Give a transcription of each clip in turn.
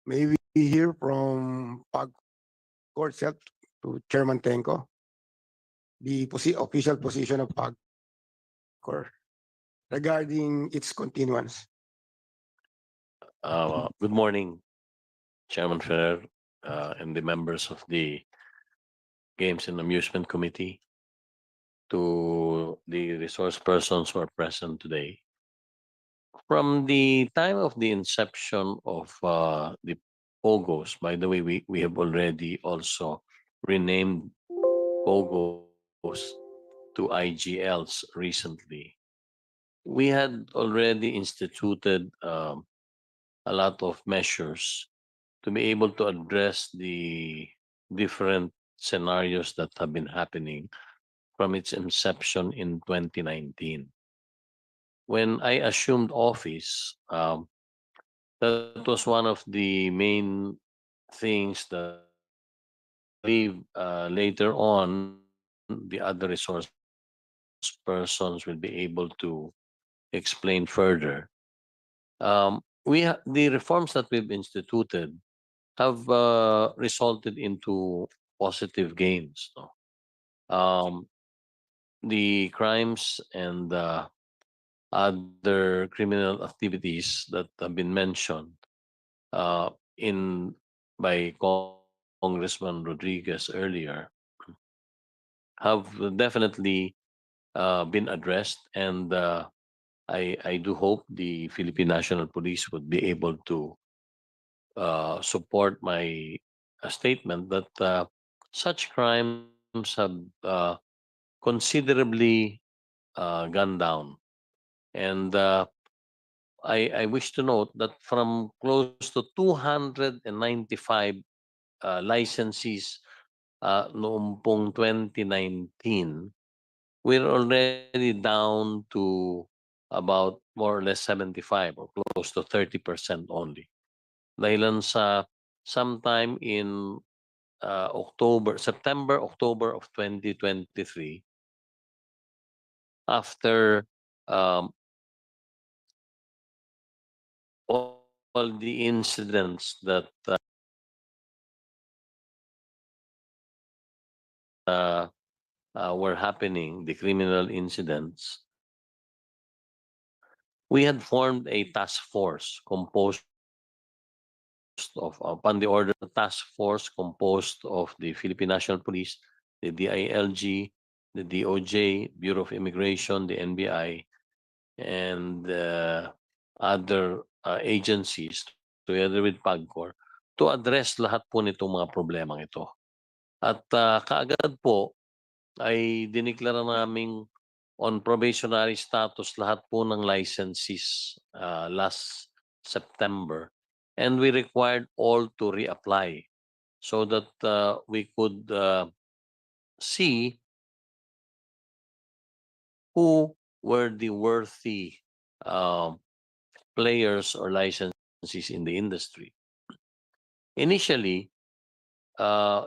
May we hear from PAGCOR itself to Chairman Tenko, the official position of PAGCOR regarding its continuance. Good morning, Chairman Ferrer, and the members of the Games and Amusement Committee, to the resource persons who are present today. From the time of the inception of the POGOs, by the way, we have already also renamed POGOs to IGLs recently. We had already instituted a lot of measures to be able to address the different scenarios that have been happening from its inception in 2019. When I assumed office, that was one of the main things that I believe later on the other resource persons will be able to explain further. The reforms that we've instituted have resulted into positive gains. No? The crimes and other criminal activities that have been mentioned in by Congressman Rodriguez earlier have definitely been addressed, and I do hope the Philippine National Police would be able to support my statement that such crimes have considerably gone down. And I wish to note that from close to 295 licensees noong pong 2019, we're already down to about more or less 75 or close to 30% only. Dahilan sa sometime in September, October of 2023, after um, all the incidents that were happening, the criminal incidents, we had formed a task force composed of, upon the order of the task force composed of the Philippine National Police, the DILG, the DOJ, Bureau of Immigration, the NBI, and other agencies together with PAGCOR to address lahat po nitong mga problemang ito. At kaagad po ay diniklara naming on probationary status lahat po ng licensees last September, and we required all to reapply so that we could see who were the worthy players or licensees in the industry. Initially,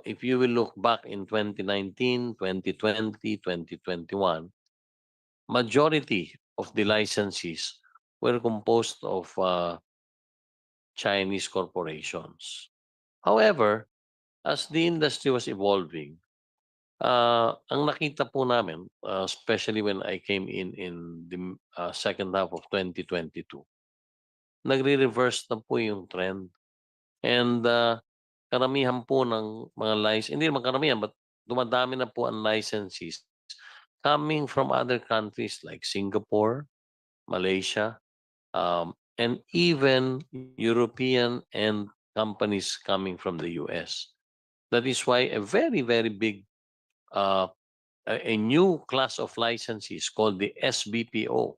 if you will look back in 2019, 2020, 2021, majority of the licensees were composed of Chinese corporations. However, as the industry was evolving, ang nakita po namin, especially when I came in the second half of 2022, nagre-reverse na po yung trend. And karamihan po ng mga license, hindi naman karamihan, but dumadami na po ang licensees coming from other countries like Singapore, Malaysia, and even European and companies coming from the US. That is why a very, very big, a new class of licensees called the SBPO.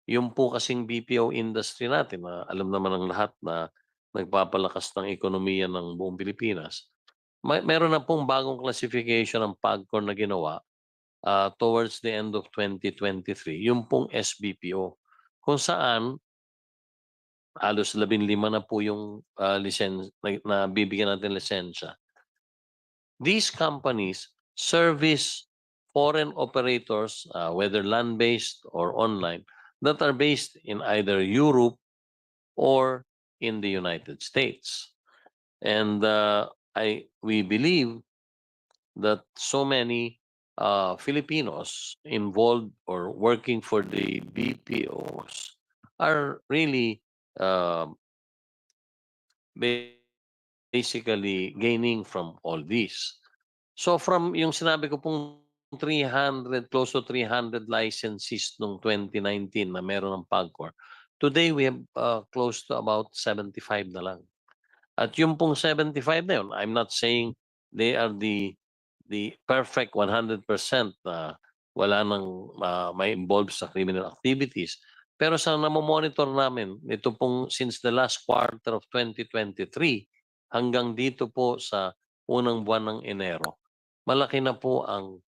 Yung po kasing BPO industry natin, na alam naman ng lahat na nagpapalakas ng ekonomiya ng buong Pilipinas. Meron na pong bagong classification ng PAGCOR na ginawa towards the end of 2023, yung pong SBPO, kung saan halos 15 na po yung na bibigyan natin lisensya. These companies service foreign operators, whether land-based or online, that are based in either Europe or in the United States. And we believe that so many Filipinos involved or working for the BPOs are really uh, basically gaining from all this. So from yung sinabi ko pong 300, close to 300 licenses noong 2019 na meron ng PAGCOR, today we have close to about 75 na lang. At yung pong 75 na yun, I'm not saying they are the perfect 100% na wala nang may involved sa criminal activities. Pero sa namomonitor namin, ito pong since the last quarter of 2023 hanggang dito po sa unang buwan ng Enero, malaki na po ang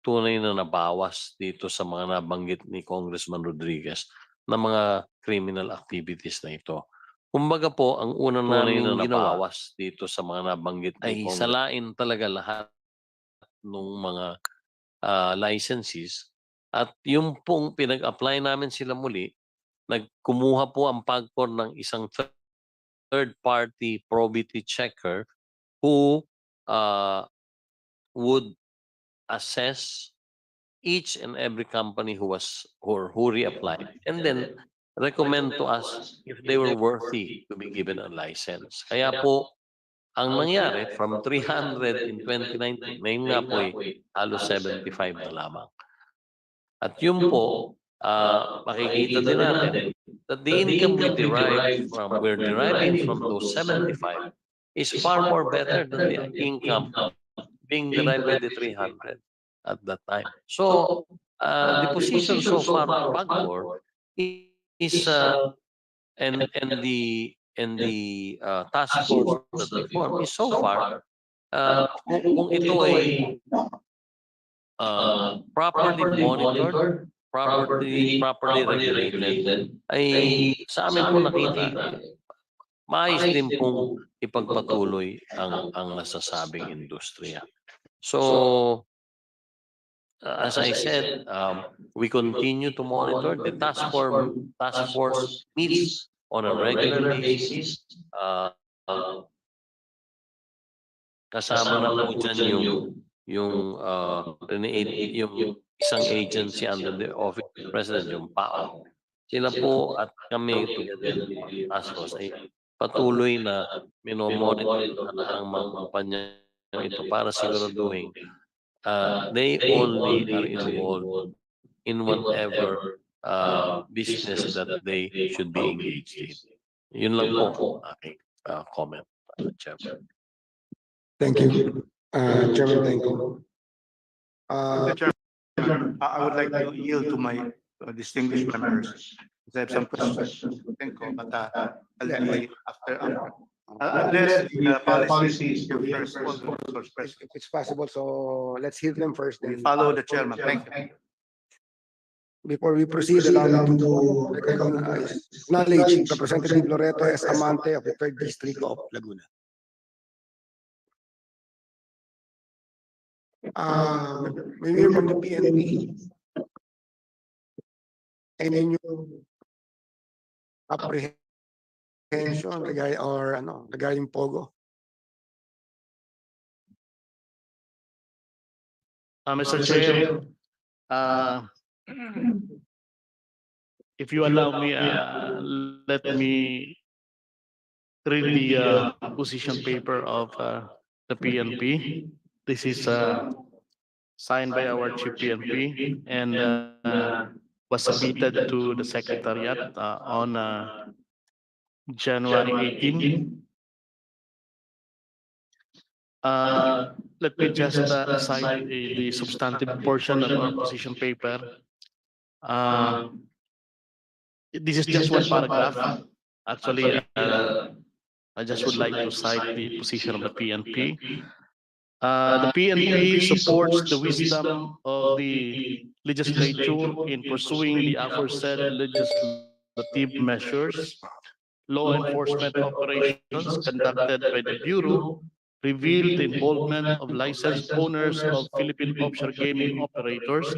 tunay na nabawas dito sa mga nabanggit ni Congressman Rodriguez na mga criminal activities na ito. Kumbaga po, ang una naming ginawa dito sa mga nabanggit ay salain talaga lahat ng mga licenses at yung pong pinag-apply namin sila muli, nagkumuha po ang PAGCOR ng isang third-party probity checker who would assess each and every company who reapplied and then recommend to us if they were worthy to be given a license. Kaya po, ang nangyari from 300 in 2019, ngayon nga po halos 75 na lamang. At yun po, makikita din natin that the income we're deriving from those 75 is far more better than the income being derived by the 300 at that time. So, the position so far of PAGCOR is and the task force that we form is so far kung ito ay properly monitored, properly regulated, ay sa amin po nakita maayos din pong ipagpatuloy ang nasasabing industriya. So, as I said, we continue to monitor. The task force meets on a regular basis. Kasama na po dyan yung isang agency under the office of the president, yung PAO. Sila po at kami together with the task force ay patuloy na minomonitor ang mga kumpanya ito para siguraduhin they only are involved in whatever business that they should be engaged in. Yun lang po aking comment, Chairman. Thank you, Chairman Tenko. Mr. Chairman, I would like to yield to my distinguished members. I have some questions to Tenko, but I'll be after. Unless the policy is your first question. If it's possible, so let's hear them first. We Then follow the chairman. Thank you. before we proceed, allow me to acknowledge Representative Loreto S. Amante of the 3rd District of Laguna. We hear from the PNP. Any new apprehension regarding POGO? Mr. Chair, if you allow me, let me read the position paper of the PNP. This is signed by our chief PNP and was submitted to the Secretariat on January 18. Let me just cite the substantive portion of our position paper. This is just one paragraph. Actually, I just would like to cite the position of the PNP. The PNP supports the wisdom of the legislature in pursuing the aforesaid legislative measures. Law enforcement operations conducted by the Bureau revealed the involvement of licensed owners of Philippine offshore gaming operators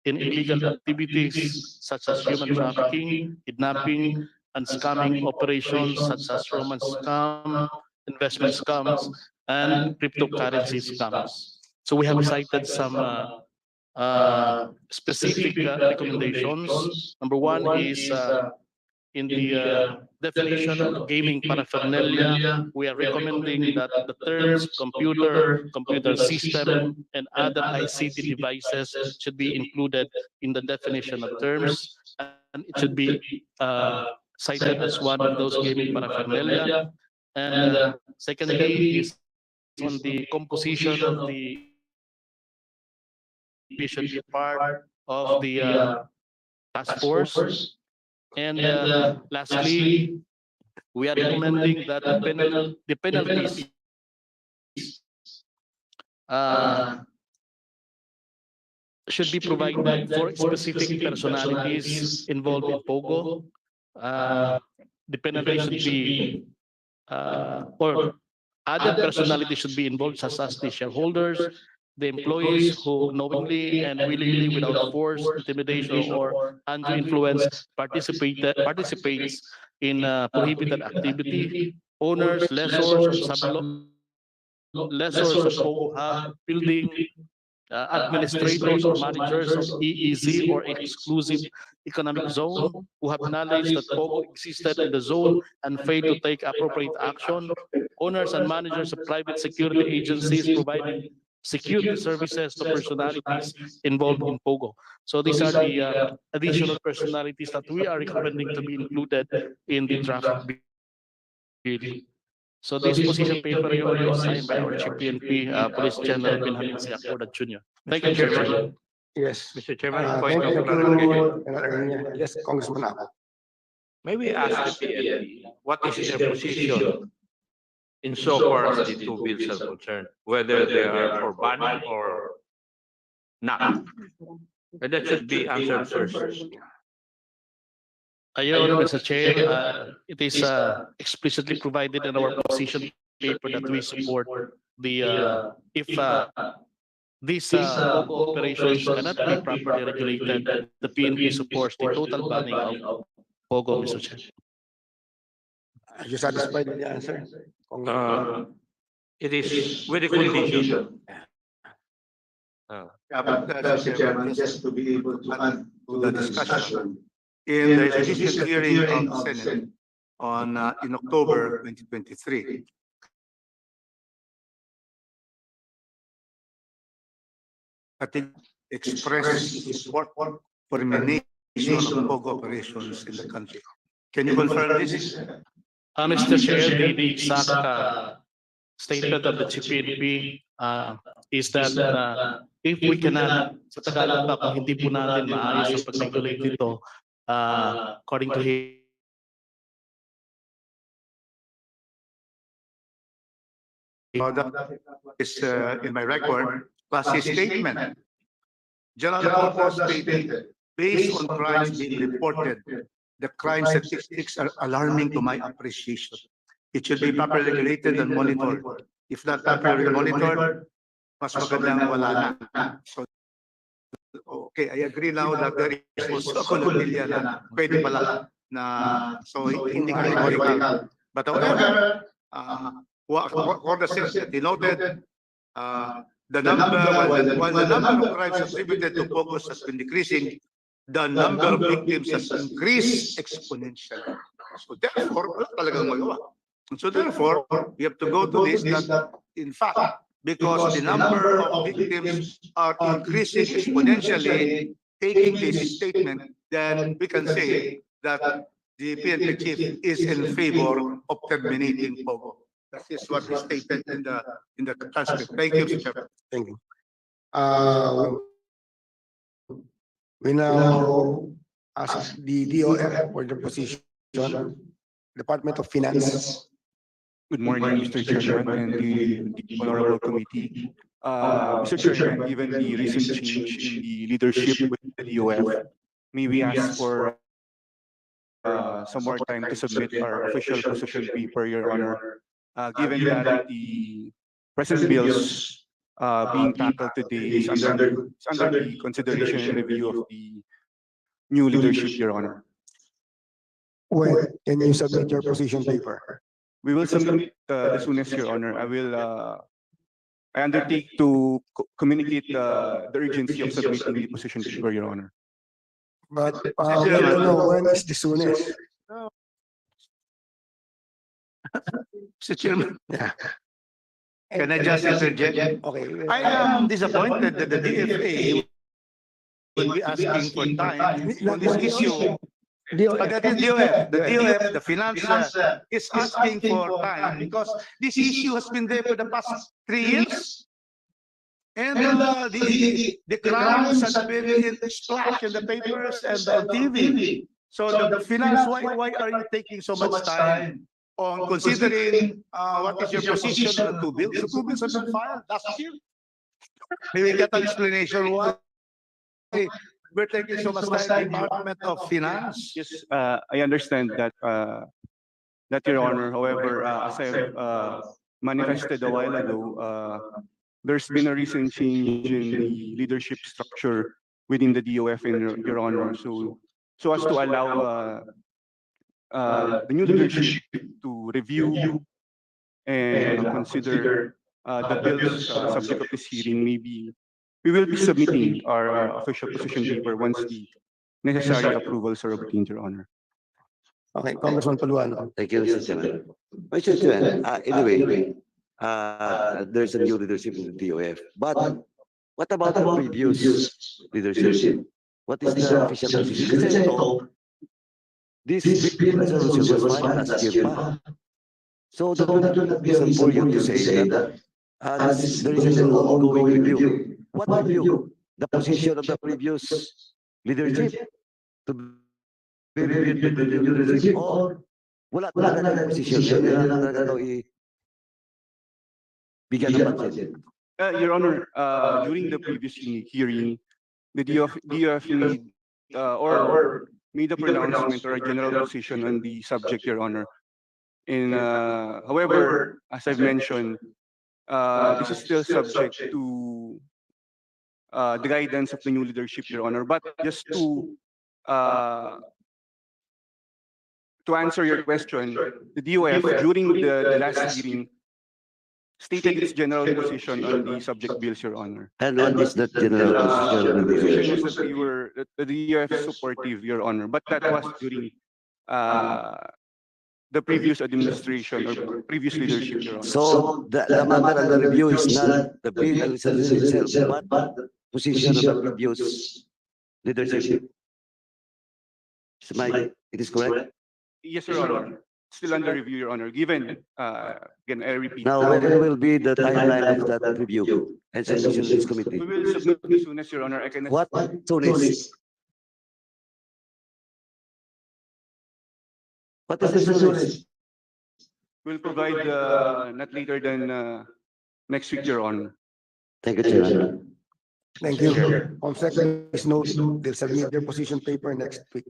in illegal activities such as human trafficking, kidnapping, and scamming operations such as romance scam, investment scams, and cryptocurrency scams. So we have cited some specific recommendations. Number one is in the definition of gaming paraphernalia, we are recommending that the terms computer system, and other ICT devices should be included in the definition of terms, and it should be cited as one of those gaming paraphernalia. And secondly is on the composition of the should be part of the task force. And lastly, we are recommending that the penalties should be provided for specific personalities involved in POGO. The penalty should be or other personalities should be involved, such as the shareholders, the employees who knowingly and willingly, without force, intimidation, or undue influence, participates in prohibited activity. Owners, lessors of lessors of POGO hub building, administrators or managers of EEZ or exclusive economic zone who have knowledge that POGO existed in the zone and failed to take appropriate action. Owners and managers of private security agencies providing security services to personalities involved in POGO. So these are the additional personalities that we are recommending to be included in the draft bill. So this position paper is signed by our Chief PNP, Police General Benjamin C. Acorda Jr. Thank you, Mr. Chairman. Yes. Mr. Chairman, Thank point of you, clarification. Senator Ernia. Yes, Congressman Ako. May we ask the PNP, what is their position insofar as the two bills are concerned, whether they are for ban or not? And that should be answered first. Your Honor, Mr. Chair, it is explicitly provided in our position paper that we support the if these POGO operations cannot be properly regulated, the PNP supports the total banning of POGO, Mr. Chair. Are you satisfied with the answer? It is with a condition. Mr. Chairman, just to be able to add to the discussion, In the judicial hearing of the Senate on in October 2023, I think expressed his support for elimination of POGO operations in the country. Can you confirm this? Mr. Chair, the exact statement of the CPNP is that if we cannot, sa Tagalog pa, kung hindi po natin maayos ang pag-regulate nito, according to him, Is in my record, plus his statement. General Purpose stated, based on crimes being reported, the crime statistics are alarming to my appreciation. It should be properly regulated and monitored. If not properly monitored, mas magandang wala na. So, okay, I agree now that there is also colonial na pwede pala na so hindi categorical. But however, for the sense, denoted the number, while the number of crimes attributed to POGO has been decreasing, the number of victims has increased exponentially. So therefore, wala talagang magawa. So therefore, we have to go to this that in fact, because the number of victims are increasing exponentially, taking this statement, then we can say that the PNP chief is in favor of terminating POGO. That is what is stated in the transcript. Thank you, Mr. Chairman. Thank you. We now ask the DOF for the position, Department of Finance. Good morning, Mr. Chairman and the Honorable Committee. Mr. Chairman, given the recent change in the leadership with the DOF, may we ask for some more time to submit our official position paper, Your Honor, given that the present bills being tackled today is under the consideration and review of the new leadership, Your Honor. When can you submit your position paper? We will submit the soonest, Your Honor. I undertake to communicate the urgency of submitting the position paper, Your Honor. But we want to know when is the soonest? Mr. Chairman, Yeah. can I just interject? Okay. I am disappointed that the DFA will be asking for time on this issue. That is DOF. The DOF, the finance, is asking for time because this issue has been there for the past 3 years. And the crimes has been splashed in the papers and on TV. So the finance, why are you taking so much time on considering what is your position on the 2 bills? The 2 bills have been filed last year. Maybe get an explanation why we're taking so much time, Department of Finance. Yes, I understand that, Your Honor. However, as I manifested a while ago, there's been a recent change in the leadership structure within the DOF, and Your Honor. So as to allow the new leadership to review and consider the bills subject of this hearing, maybe we will be submitting our official position paper once the necessary approvals are obtained, Your Honor. Okay, Congressman Paluano. Thank you, Mr. Chairman. Mr. Chairman, anyway, there's a new leadership in the DOF. But what about the previous leadership? What is the official position? Kasi ito, this bill resolution was filed last year pa. So there would not be a reason for you to say that there is an ongoing review. What review? The position of the previous leadership to be reviewed with the new leadership, or wala talaga ng position? Kaya lang talaga ito bigyan ng pansin. Your Honor, during the previous hearing, the DOF made made a pronouncement or a general position on the subject, Your Honor. And however, as I've mentioned, this is still subject to the guidance of the new leadership, Your Honor. But just to answer your question, the DOF during the last hearing stated its general position on the subject bills, Your Honor. And what is that general position of the Position DOF? was that the DOF is supportive, Your Honor, but that was during the previous administration or previous leadership, Your Honor. So the matter under review is not the bill resolution itself, but the position of the previous leadership. It is correct? Yes, Your Honor. Still under review, Your Honor. Given, again, I repeat. Now, when will be the timeline of that review and submission to this committee? We will submit as soon as, Your Honor. I can. What soonest? What is the soonest? We'll provide not later than next week, Your Honor. Thank you, Chairman. Thank you. Second is note, they'll submit their position paper next week.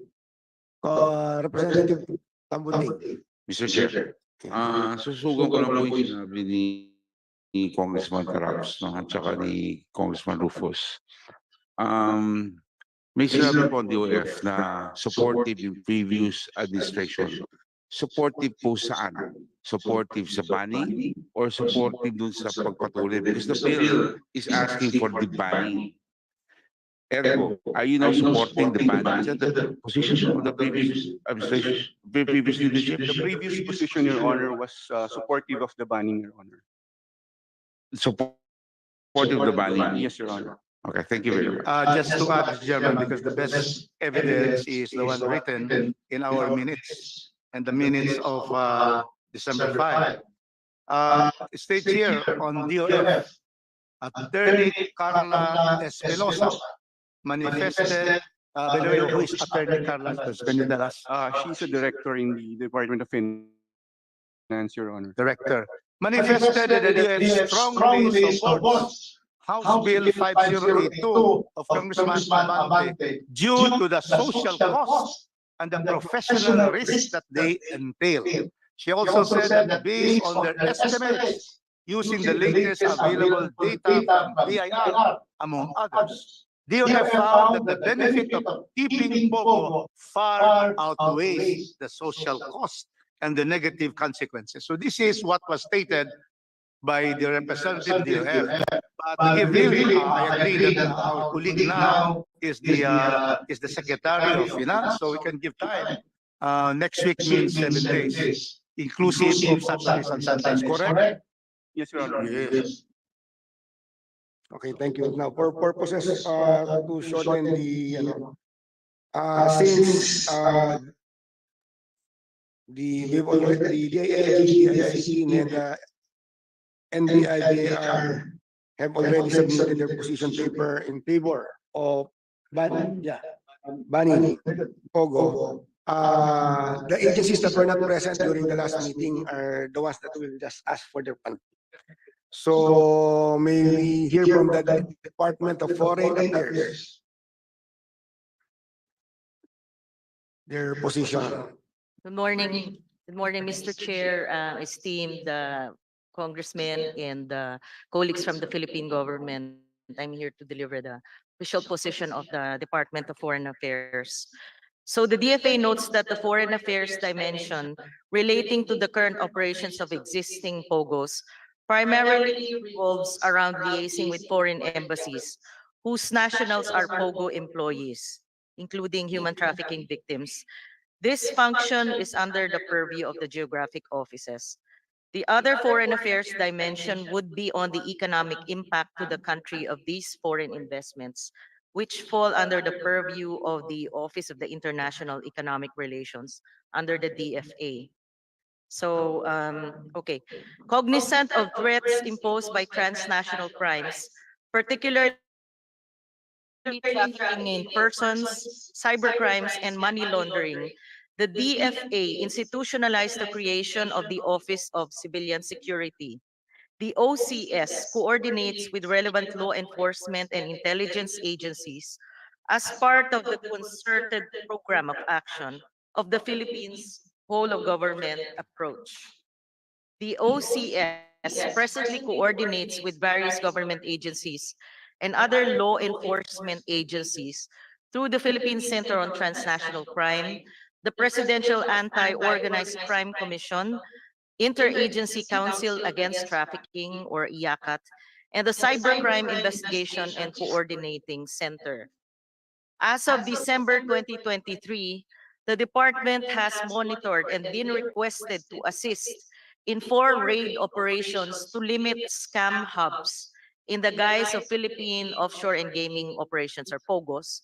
Representative Pagdinig. Mr. Chair, susugan ko lang po yung sinabi ni Congressman Caraps, no, at saka ni Congressman Rufus. May sinabi po ang DOF na supportive in previous administration. Supportive po saan? Supportive sa banning or supportive dun sa pagpatuloy? Because the bill is asking for the banning. Ergo, are you now supporting the banning? Is that the position of the previous administration, previous leadership? The previous position, Your Honor, was supportive of the banning, Your Honor. Supportive of the banning? Yes, Your Honor. Okay, thank you very much. Just to add, Mr. Chairman, because the best evidence is the one written in our minutes and the minutes of December 5. It states here on DOF, Attorney Carla Espinosa manifested, by the way, who is Attorney Carla Espinosa? She's a director in the Department of Finance, Your Honor. Director. Manifested that the DOF strongly supports House Bill 5082 of Congressman Abante due to the social cost and the professional risk that they entail. She also said that based on their estimates, using the latest available data from BIR, among others, DOF found that the benefit of keeping POGO far outweighs the social cost. and the negative consequences. So this is what was stated by the representative DOF. But if really, I agree that our colleague now is the Secretary of Finance, so we can give time. Next week means 7 days, inclusive of Saturdays and Sundays, correct? Yes, Your Honor. Yes. Okay, thank you. Now, for purposes to shorten the, since we've already, the DILG, DICT, NEDA, NBI, have already submitted their position paper in favor of banning POGO. The agencies that were not present during the last meeting are the ones that will just ask for their pan. So may we hear from the Department of Foreign Affairs their position. Good morning. Good morning, Mr. Chair, esteemed congressmen and colleagues from the Philippine government. I'm here to deliver the official position of the Department of Foreign Affairs. So the DFA notes that the foreign affairs dimension relating to the current operations of existing POGOs primarily revolves around liaising with foreign embassies whose nationals are POGO employees, including human trafficking victims. This function is under the purview of the geographic offices. The other foreign affairs dimension would be on the economic impact to the country of these foreign investments, which fall under the purview of the Office of the International Economic Relations under the DFA. So, okay. Cognizant of threats imposed by transnational crimes, particularly trafficking in persons, cybercrimes, and money laundering, the DFA institutionalized the creation of the Office of Civilian Security. The OCS coordinates with relevant law enforcement and intelligence agencies as part of the concerted program of action of the Philippines whole of government approach. The OCS presently coordinates with various government agencies and other law enforcement agencies through the Philippine Center on Transnational Crime, the Presidential Anti-Organized Crime Commission, Interagency Council Against Trafficking or IACAT, and the Cybercrime Investigation and Coordinating Center. As of December 2023, the department has monitored and been requested to assist in 4 raid operations to limit scam hubs in the guise of Philippine Offshore and Gaming Operations or POGOs,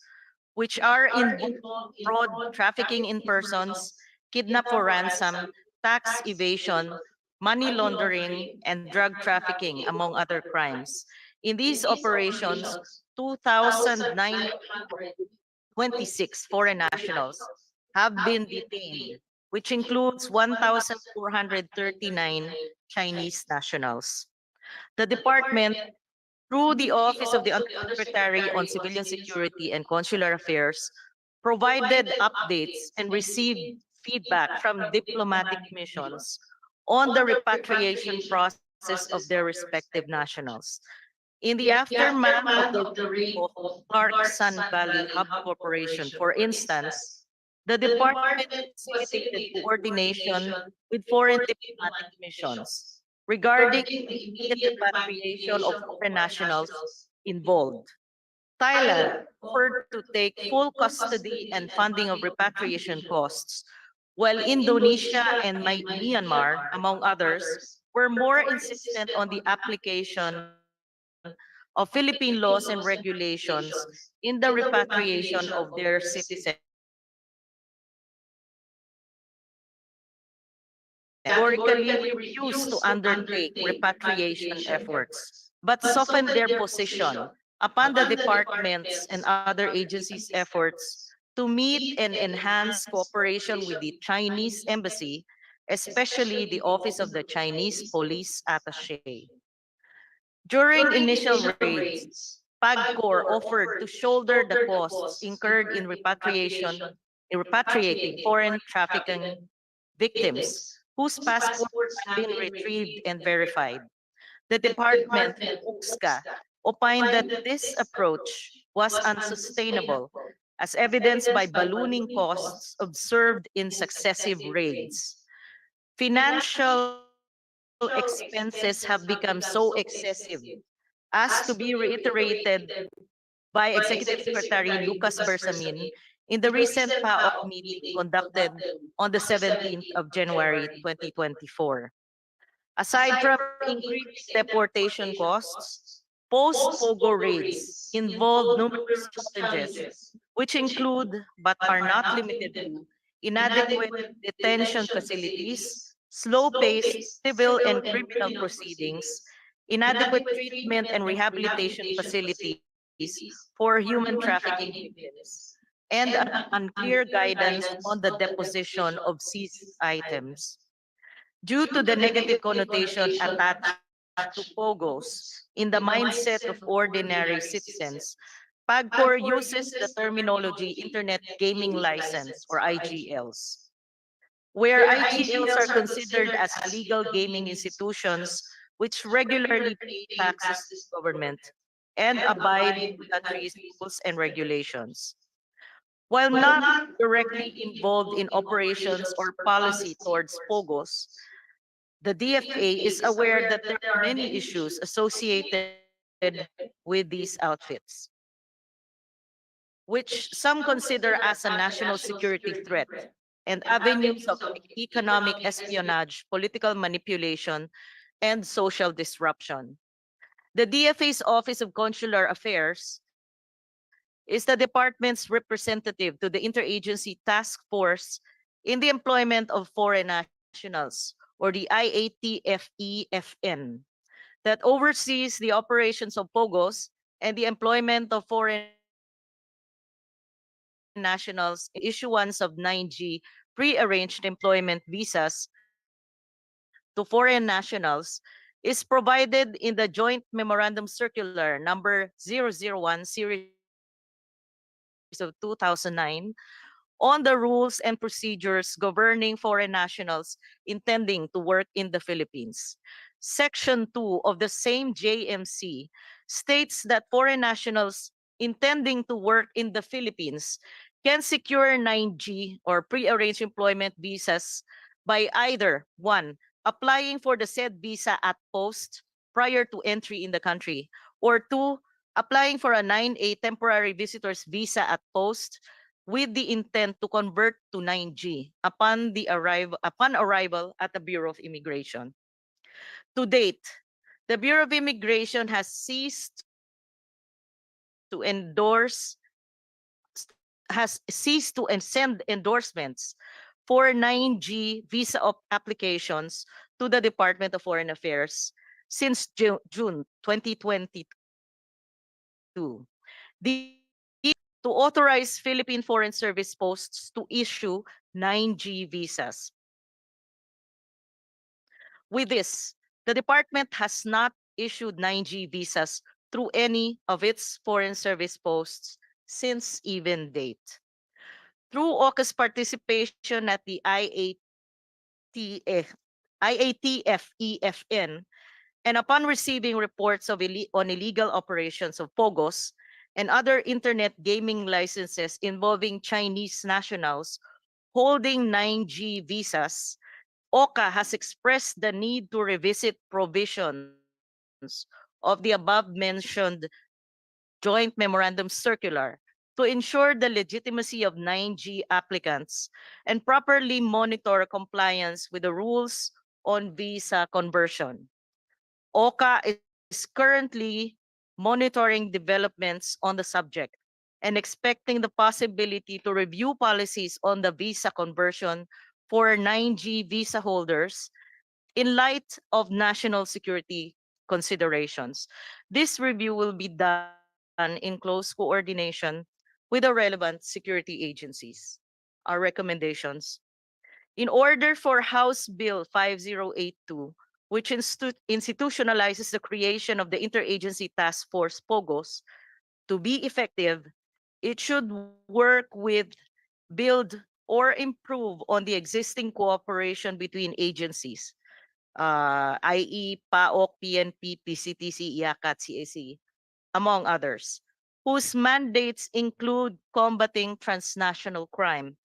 which are involved in fraud, trafficking in persons, kidnap for ransom, tax evasion, money laundering, and drug trafficking, among other crimes. In these operations, 2,926 foreign nationals have been detained, which includes 1,439 Chinese nationals. The department, through the Office of the Undersecretary on Civilian Security and Consular Affairs, provided updates and received feedback from diplomatic missions on the repatriation process of their respective nationals. In the aftermath of the raid of Clark Sun Valley Hub Corporation, for instance, the department facilitated coordination with foreign diplomatic missions regarding the immediate repatriation of foreign nationals involved. Thailand offered to take full custody and funding of repatriation costs, while Indonesia and Myanmar, among others, were more insistent on the application of Philippine laws and regulations in the repatriation of their citizens, categorically refused to undertake repatriation efforts, but softened their position upon the department's and other agencies' efforts to meet and enhance cooperation with the Chinese embassy, especially the Office of the Chinese Police Attaché. During initial raids, PAGCOR offered to shoulder the costs incurred in repatriating foreign trafficking victims whose passports had been retrieved and verified. The department, UXCA, opined that this approach was unsustainable, as evidenced by ballooning costs observed in successive raids. financial expenses have become so excessive as to be reiterated by Executive Secretary Lucas Bersamin in the recent PAOK meeting conducted on the 17th of January 2024. Aside from increased deportation costs, post-POGO raids involve numerous challenges, which include but are not limited to inadequate detention facilities, slow-paced civil and criminal proceedings, inadequate treatment and rehabilitation facilities for human trafficking victims, and an unclear guidance on the deposition of seized items. Due to the negative connotation attached to POGOs in the mindset of ordinary citizens, PAGCOR uses the terminology Internet Gaming License or IGLs, where IGLs are considered as legal gaming institutions which regularly pay taxes to the government and abide with the country's rules and regulations. While not directly involved in operations or policy towards POGOs, the DFA is aware that there are many issues associated with these outfits, which some consider as a national security threat and avenues of economic espionage, political manipulation, and social disruption. The DFA's Office of Consular Affairs is the department's representative to the Interagency Task Force in the employment of foreign nationals, or the IATFEFN, that oversees the operations of POGOs and the employment of foreign nationals in the issuance of 9G pre-arranged employment visas to foreign nationals is provided in the Joint Memorandum Circular number 001 series of 2009 on the rules and procedures governing foreign nationals intending to work in the Philippines. Section 2 of the same JMC states that foreign nationals intending to work in the Philippines can secure 9G or pre-arranged employment visas by either 1. Applying for the said visa at post prior to entry in the country, or 2. Applying for a 9A temporary visitor's visa at post with the intent to convert to 9G upon arrival at the Bureau of Immigration. To date, the Bureau of Immigration has ceased to send endorsements for 9G visa applications to the Department of Foreign Affairs since June 2022. The to authorize Philippine Foreign Service posts to issue 9G visas. With this, the department has not issued 9G visas through any of its foreign service posts since even date. Through OCA's participation at the IATFEFN, and upon receiving reports of on illegal operations of POGOs and other internet gaming licenses involving Chinese nationals holding 9G visas, OCA has expressed the need to revisit provisions of the above-mentioned Joint Memorandum Circular to ensure the legitimacy of 9G applicants and properly monitor compliance with the rules on visa conversion. OCA is currently monitoring developments on the subject and expecting the possibility to review policies on the visa conversion for 9G visa holders in light of national security considerations. This review will be done in close coordination with the relevant security agencies. Our recommendations. In order for House Bill 5082, which institutionalizes the creation of the Interagency Task Force POGOs, to be effective, it should work with, build, or improve on the existing cooperation between agencies, i.e. PAOK, PNP, PCTC, IACAT, CAC, among others, whose mandates include combating transnational crime,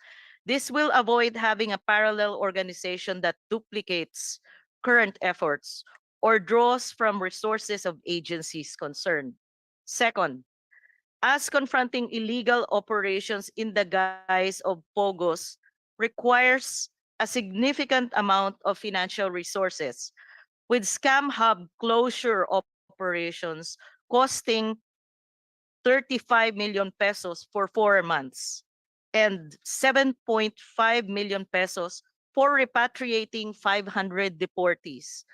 This will avoid having a parallel organization that duplicates current efforts or draws from resources of agencies concerned. Second, as confronting illegal operations in the guise of POGOs requires a significant amount of financial resources, with Scam Hub closure operations costing 35 million pesos for 4 months and 7.5 million pesos for repatriating 500 deportees.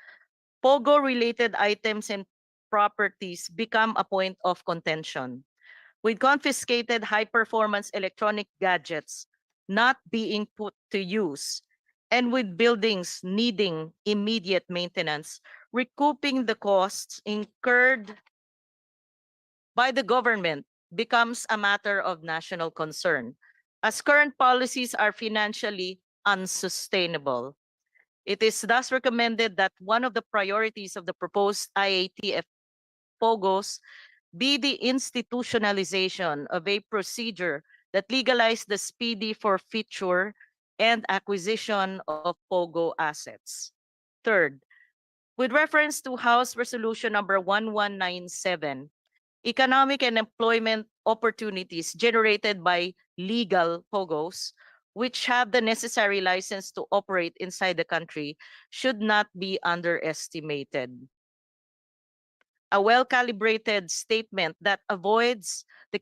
POGO-related items and properties become a point of contention, with confiscated high-performance electronic gadgets not being put to use, and with buildings needing immediate maintenance, recouping the costs incurred by the government becomes a matter of national concern, as current policies are financially unsustainable. It is thus recommended that one of the priorities of the proposed IATF POGOs be the institutionalization of a procedure that legalizes the speedy forfeiture and acquisition of POGO assets. Third, with reference to House Resolution number 1197, economic and employment opportunities generated by legal POGOs, which have the necessary license to operate inside the country, should not be underestimated. A well-calibrated statement that avoids the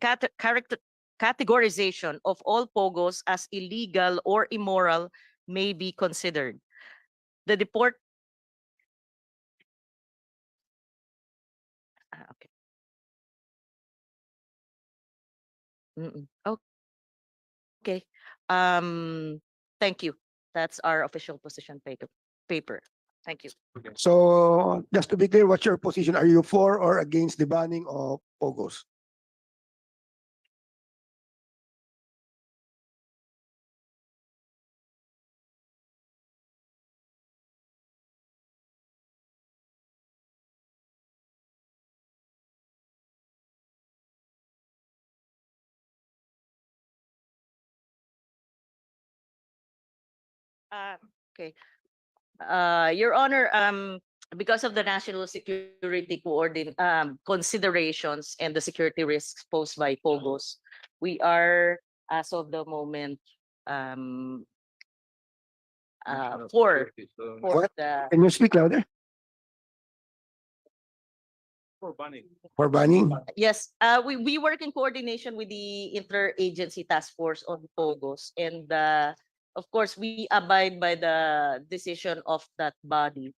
categorization of all POGOs as illegal or immoral may be considered. The deport okay. Okay. Thank you. That's our official position paper. Thank you. So just to be clear, what's your position? Are you for or against the banning of POGOs? Okay. Your Honor, because of the national security considerations and the security risks posed by POGOs, we are, as of the moment, for What? the Can you speak louder? For banning? yes, we work in coordination with the interagency task force on POGOs, and of course we abide by the decision of that body.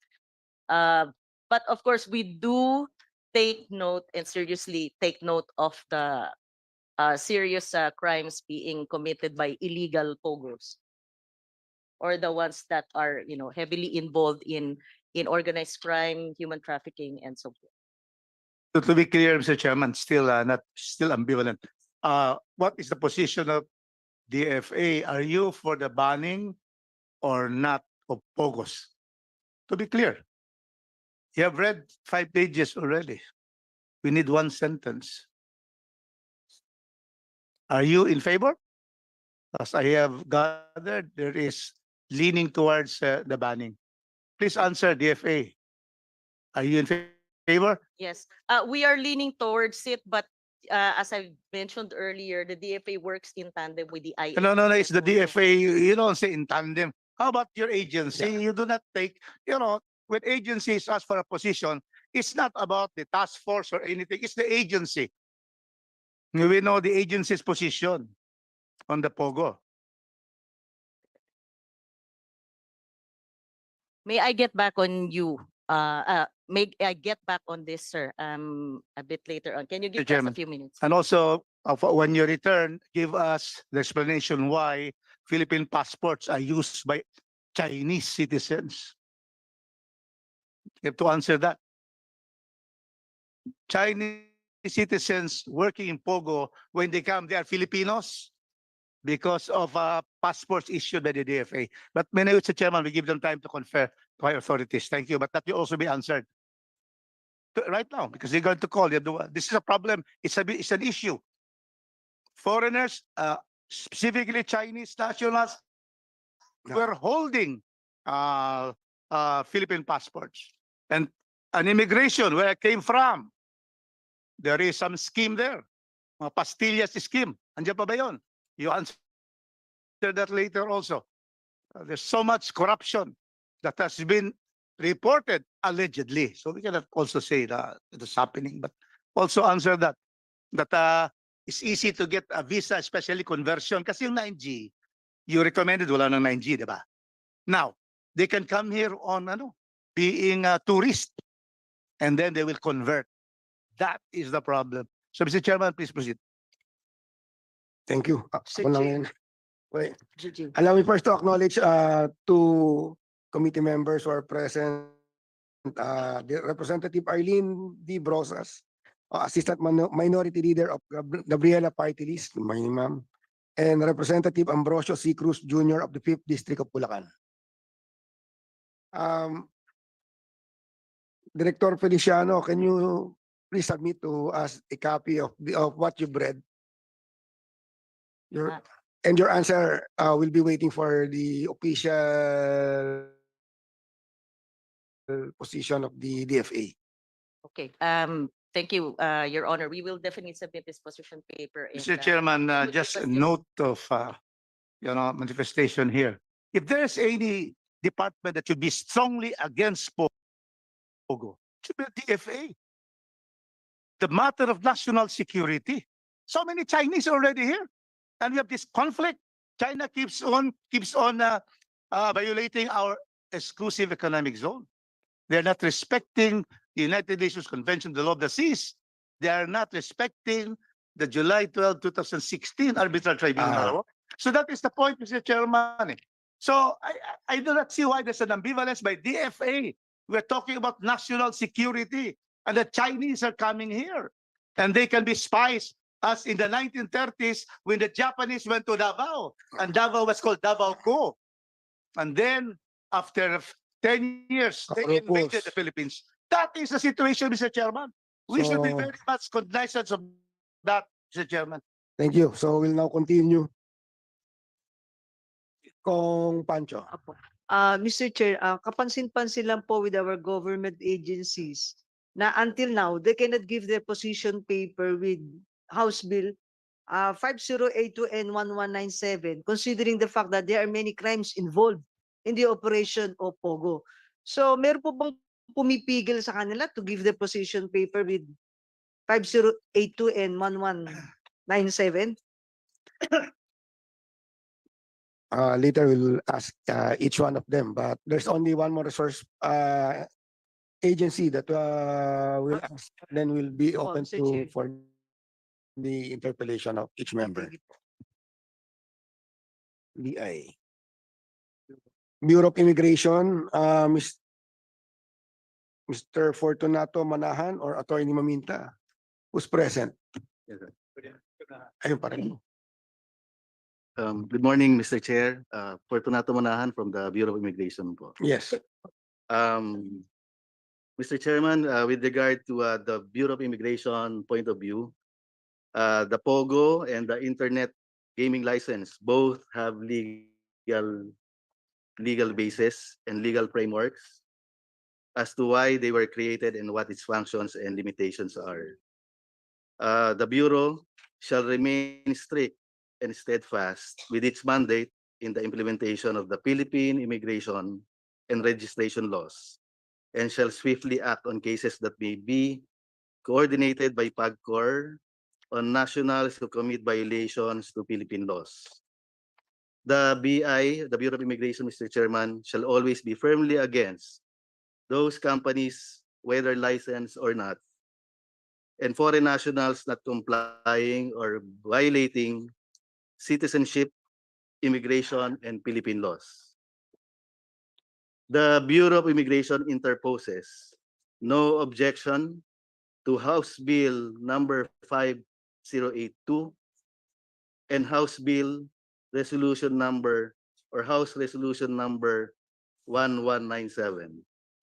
But of course we do take note and seriously take note of the serious crimes being committed by illegal POGOs, or the ones that are heavily involved in organized crime, human trafficking, and so forth. To be clear, Mr. Chairman, still ambivalent. What is the position of DFA? Are you for the banning or not of POGOs? To be clear, you have read 5 pages already. We need 1 sentence. Are you in favor? As I have gathered, there is leaning towards the banning. Please answer, DFA. Are you in favor? Yes, we are leaning towards it, but as I mentioned earlier, the DFA works in tandem with the IA. No, it's the DFA. You don't say in tandem. How about your agency? You do not take, when agencies ask for a position, it's not about the task force or anything. It's the agency. We know the agency's position on the POGO. May I get back on you? May I get back on this, sir? A bit later on. Can you give us a Chairman. few minutes? And also, when you return, give us the explanation why Philippine passports are used by Chinese citizens. You have to answer that. Chinese citizens working in POGO, when they come, they are Filipinos because of passports issued by the DFA. But Mr. Chairman, we give them time to confer to higher authorities. Thank you. But that will also be answered right now because they're going to call. This is a problem. It's an issue. Foreigners specifically Chinese nationals, Yeah. were holding Philippine passports. And an immigration where I came from, there is some scheme there. Mga pastillas scheme. Andiyan pa ba yun? You answer that later also. There's so much corruption that has been reported allegedly. So we cannot also say that it is happening, but also answer that. That it's easy to get a visa, especially conversion. Kasi yung 9G, you recommended wala ng 9G, di ba? Now, they can come here on being a tourist, and then they will convert. That is the problem. So, Mr. Chairman, please proceed. Thank you. Sir Ako lang Chair. yun. Wait. Jujin. Allow me first to acknowledge two committee members who are present. The Representative Arlene D. Brosas, Assistant Minority Leader of Gabriela Party List, good morning, ma'am, and Representative Ambrosio C. Cruz Jr. of the 5th District of Bulacan. Director Feliciano, can you please submit to us a copy of what you've read? And your answer will be waiting for the official position of the DFA. Okay. Thank you, Your Honor. We will definitely submit this position paper. And, Mr. Chairman, we will just a request you- note of manifestation here. If there's any department that should be strongly against POGO, it should be the DFA. The matter of national security. So many Chinese already here, and we have this conflict. China keeps on violating our exclusive economic zone. They're not respecting the United Nations Convention on the Law of the Seas. They are not respecting the July 12, 2016 Arbitral Tribunal. So that is the point, Mr. Chairman. So I do not see why there's an ambivalence by DFA. We're talking about national security, and the Chinese are coming here. And they can be spies, as in the 1930s when the Japanese went to Davao, and Davao was called Davao Co. And then after 10 years, they invaded the Philippines. That is the situation, Mr. Chairman. We should be So- very much cognizant of that, Mr. Chairman. Thank you. So we'll now continue. Kong Pancho. Apo. Mr. Chair, kapansin-pansin lang po with our government agencies na until now, they cannot give their position paper with House Bill 5082 and 1197, considering the fact that there are many crimes involved in the operation of POGO. So, meron po bang pumipigil sa kanila to give the position paper with 5082 and 1197? Later we'll ask each one of them, but there's only one more resource agency that will ask, then we'll be Opo, open Mr. Chair. for the interpellation of each member. BI. Bureau of Immigration, Mr. Fortunato Manahan or Attorney Maminta, who's present? Ayun pa rin. Good morning, Mr. Chair. Fortunato Manahan from the Bureau of Immigration po. Yes. Mr. Chairman, with regard to the Bureau of Immigration point of view, the POGO and the Internet Gaming License both have legal basis and legal frameworks as to why they were created and what its functions and limitations are. The Bureau shall remain strict and steadfast with its mandate in the implementation of the Philippine immigration and registration laws, and shall swiftly act on cases that may be coordinated by PAGCOR on nationals who commit violations to Philippine laws. The BI, the Bureau of Immigration, Mr. Chairman, shall always be firmly against those companies, whether licensed or not, and foreign nationals not complying or violating citizenship, immigration, and Philippine laws. The Bureau of Immigration interposes no objection to House Bill number 5082 and House Bill Resolution number or House Resolution number 1197.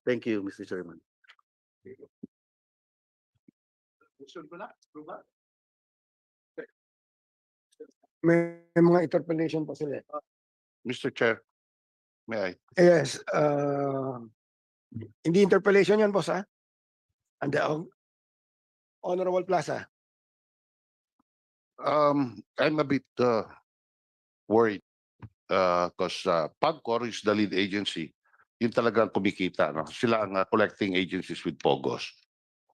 Thank you, Mr. Chairman. May mga interpolation po sila. Mr. Chair, may I? Yes, hindi interpolation yan, boss, ha? And Honorable Plaza. I'm a bit worried because PAGCOR is the lead agency. Yun talagang kumikita. No? Sila ang collecting agencies with POGOs.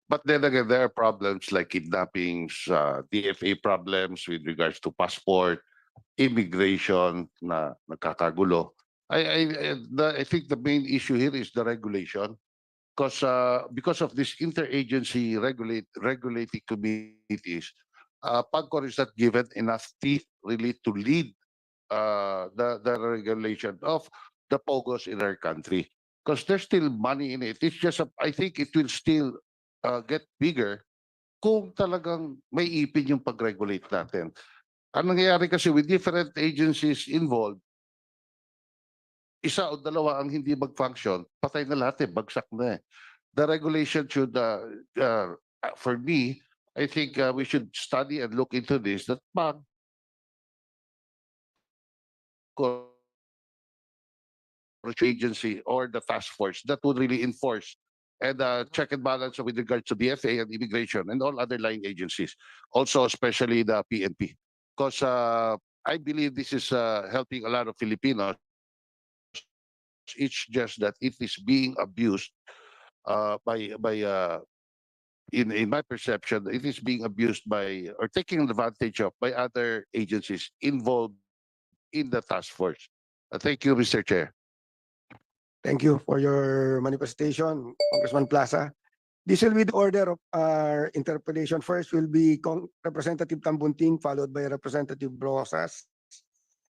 But then again, there are problems like kidnappings, DFA problems with regards to passport, immigration na nakakagulo. I think the main issue here is the regulation because of this interagency regulating committees, PAGCOR is not given enough teeth really to lead the regulation of the POGOs in our country because there's still money in it. It's just I think it will still get bigger kung talagang may ipin yung pag-regulate natin. Ang nangyayari kasi with different agencies involved, isa o dalawa ang hindi mag-function, patay na lahat eh, bagsak na eh. The regulation should, for me, I think we should study and look into this, that agency or the task force that would really enforce and check and balance with regards to DFA and immigration and all other line agencies, also especially the PNP. Because I believe this is helping a lot of Filipinos. It's just that it is being abused in my perception, it is being abused by or taken advantage of by other agencies involved in the task force. Thank you, Mr. Chair. Thank you for your manifestation, Congressman Plaza. This will be the order of our interpellation. First will be Representative Tambunting, followed by Representative Brosas,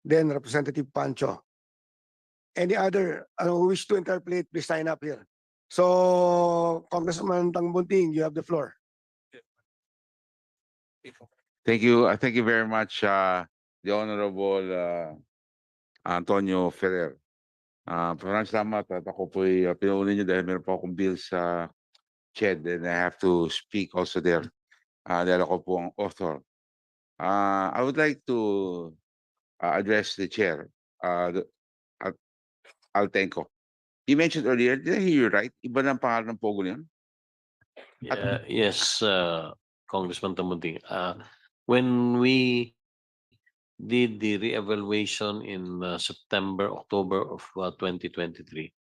then Representative Pancho. Any other who wish to interpolate, please sign up here. So, Congressman Tambunting, you have the floor. Thank you. Thank you very much, the Honorable Antonio Ferrer. Maraming salamat at ako po'y pinaunin niyo dahil meron po akong bill sa CHED and I have to speak also there. Dahil ako po ang author. I would like to address the chair, Altenco. You mentioned earlier, did I hear you right? Iba ng pangalan ng POGO niyan? Yes, Congressman Tamunting. When we did the reevaluation in September, October of 2023,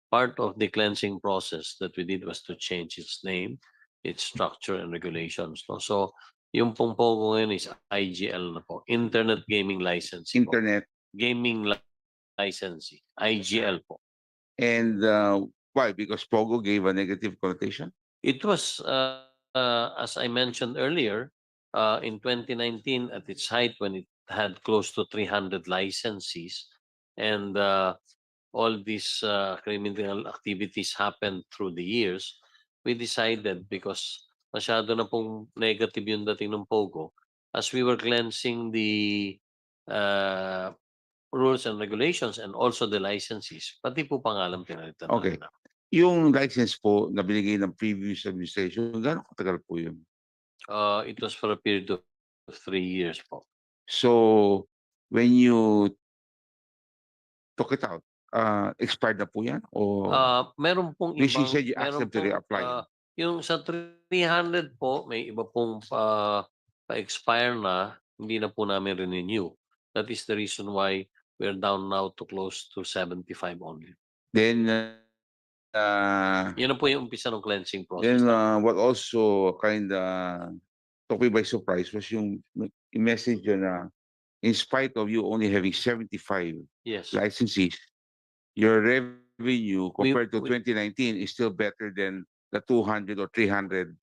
part of the cleansing process that we did was to change its name, its structure and regulations. No? So, yung pong POGO ngayon is IGL na po, Internet Gaming Licensing. Internet. Gaming Licensing, IGL po. And why? Because POGO gave a negative connotation? It was, as I mentioned earlier, in 2019 at its height when it had close to 300 licensees and all these criminal activities happened through the years, we decided because masyado na pong negative yung dating ng POGO, as we were cleansing the rules and regulations and also the licensees, pati po pangalan pinalitan. Okay. natin. Yung license po na binigay ng previous administration, gano'ng katagal po yun? It was for a period of 3 years po. So, when you took it out, expired na po yan? O Meron pong Which you ibang, said you asked meron them to pong, reapply. yung sa 300 po, may iba pong pa-expire na, hindi na po namin renew. That is the reason why we're down now to close to 75 only. Then, Yun na po yung umpisa ng cleansing process. then what also kind of took me by surprise was yung message na in spite of you only having 75 Yes. licensees, your revenue compared to we- 2019 is still better than the 200 or 300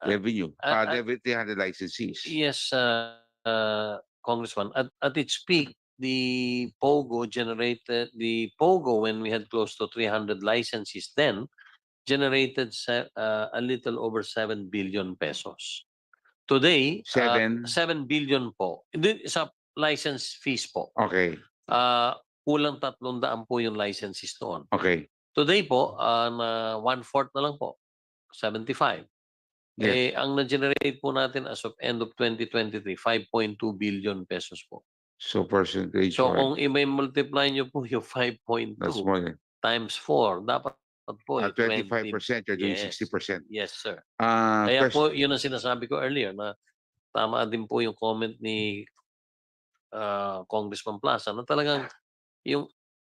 revenue, 300 licensees. Yes, Congressman. At its peak, the POGO when we had close to 300 licenses then, generated a little over 7 billion pesos. Today, 7 billion po. Sa license fees po. Okay, Kulang 300 po yung licenses noon. okay. Today po, na 1/4 na lang po. 75. Yes. Ang na-generate po natin as of end of 2023, 5.2 billion pesos po. So percentage So wise, kung i-multiply nyo po yung that's 5.2 more than times 4, dapat po at 25%, you're doing 60%. Yes, sir. Uh, Kaya po, question, yun ang sinasabi ko earlier na tama din po yung comment ni Congressman Plaza na talagang yung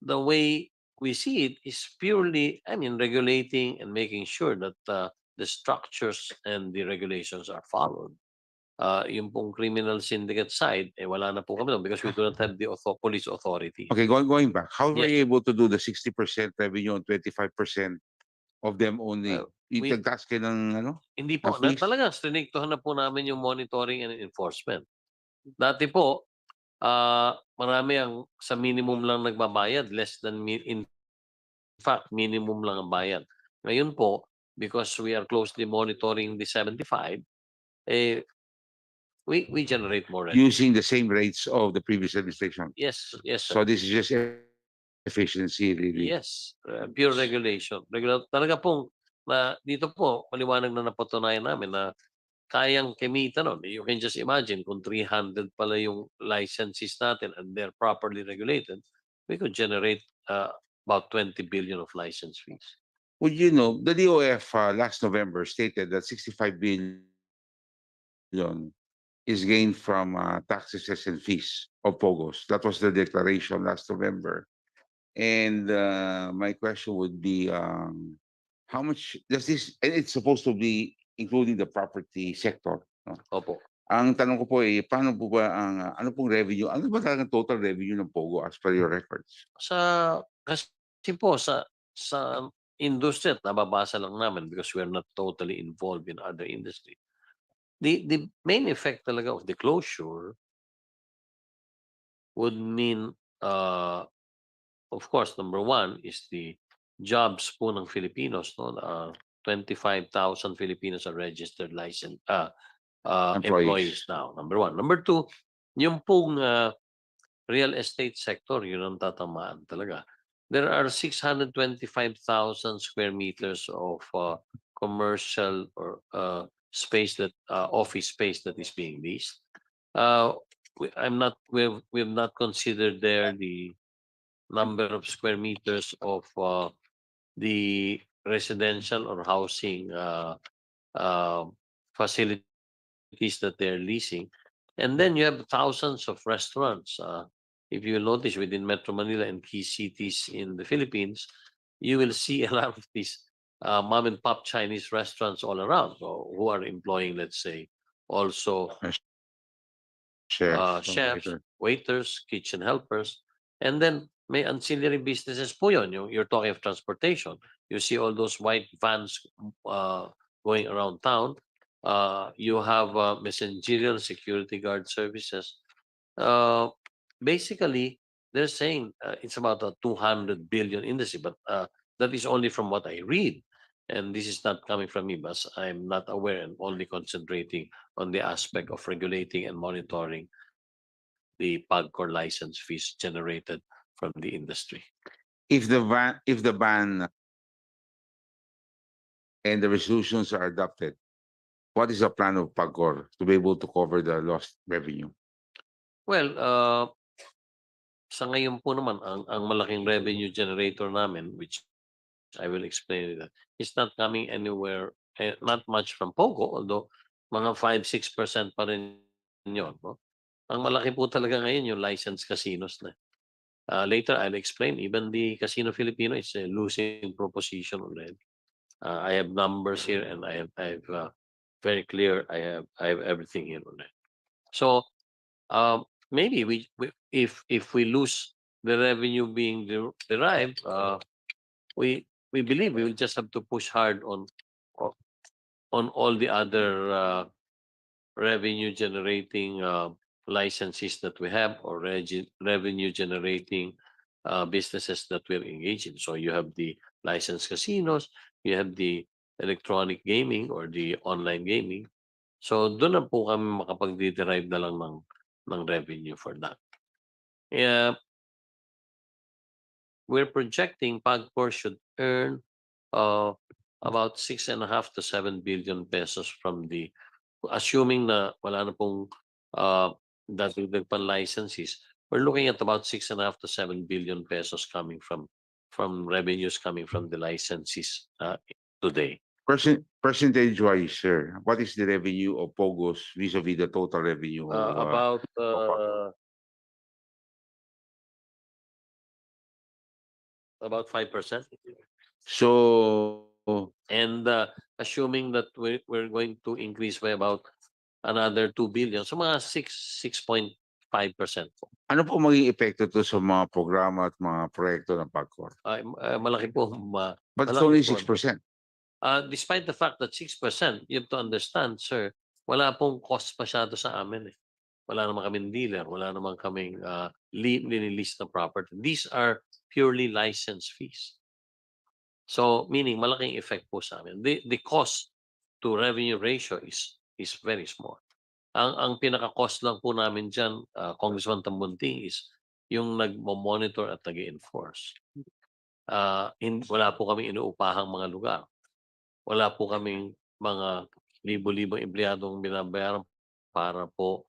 the way we see it is purely, I mean, regulating and making sure that the structures and the regulations are followed. Yung pong criminal syndicate side, wala na po kami doon because we do not have the police authority. okay, going back, how were Yes. you able to do the 60% revenue and 25% of them only? we- Itag-task kayo ng ano? Hindi po, Ang fees? talaga, stiniktohan na po namin yung monitoring and enforcement. Dati po, marami ang sa minimum lang nagbabayad, less than, in fact, minimum lang ang bayad. Ngayon po, because we are closely monitoring the 75, we generate more revenue. Using the same rates of the previous administration. Yes, yes, sir. So this is just efficiency, really. Yes, pure regulation. Talaga pong dito po maliwanag na napatunayan namin na kayang kumita nun. You can just imagine kung 300 pala yung licenses natin and they're properly regulated, we could generate about 20 billion of license fees. Would you know, the DOF last November stated that 65 billion is gained from taxes and fees of POGOs. That was the declaration last November. And my question would be, how much does this, and it's supposed to be including the property sector. No? Opo. Ang tanong ko po paano po ba ano pong revenue, ano ba talagang total revenue ng POGO as per your records? Kasi po sa industry at nababasa lang namin because we are not totally involved in other industry. The main effect talaga of the closure would mean, of course, number one is the jobs po ng Filipinos. No? 25,000 Filipinos are registered license employees now. Number one. Number two, yung pong real estate sector, yun ang tatamaan talaga. There are 625,000 square meters of commercial or space that office space that is being leased. We've not considered there the number of square meters of the residential or housing facilities that they're leasing. And then you have thousands of restaurants. If you notice within Metro Manila and key cities in the Philippines, you will see a lot of these mom and pop Chinese restaurants all around who are employing, let's say, also chefs, waiters, kitchen helpers, and then may ancillary businesses po yun. You're talking of transportation. You see all those white vans going around town. You have messengerial security guard services. Basically, they're saying it's about a 200 billion industry, but that is only from what I read. And this is not coming from me, but I'm not aware and only concentrating on the aspect of regulating and monitoring the PAGCOR license fees generated from the industry. If the ban and the resolutions are adopted, what is the plan of PAGCOR to be able to cover the lost revenue? Well, sa ngayon po naman, ang malaking revenue generator namin, which I will explain that, is not coming anywhere, not much from POGO, although mga 5-6% pa rin yun. No? Ang malaki po talaga ngayon yung licensed casinos na. Later, I'll explain. Even the Casino Filipino is a losing proposition already. I have numbers here, and I have very clear. I have everything here already. So maybe if we lose the revenue being derived, we believe we will just have to push hard on all the other revenue generating licenses that we have or revenue generating businesses that we're engaged in. So you have the licensed casinos, you have the electronic gaming or the online gaming. So doon na po kami makapag-derive na lang ng revenue for that. We're projecting PAGCOR should earn about 6.5 to 7 billion pesos from the, assuming na wala na pong dagdag pan licenses, we're looking at about 6.5 to 7 billion pesos coming from revenues coming from the licensees today. Percentage-wise, sir, what is the revenue of POGOs vis-a-vis the total revenue of about 5%. So, And assuming that we're going to increase by about another 2 billion, so mga 6.5% po. ano po maging epekto to sa mga programa at mga proyekto ng PAGCOR? Malaki po. But it's malaki only po. 6%. Despite the fact that 6%, you have to understand, sir, wala pong cost masyado sa amin. Wala naman kaming dealer, wala naman kaming nililist na property. These are purely license fees. So, meaning malaking effect po sa amin. The cost to revenue ratio is very small. Ang pinaka-cost lang po namin dyan, Congressman Tambunting, is yung nag-monitor at nag-enforce. Wala po kami inuupahang mga lugar. Wala po kaming mga libo-libong empleyadong binabayaran para po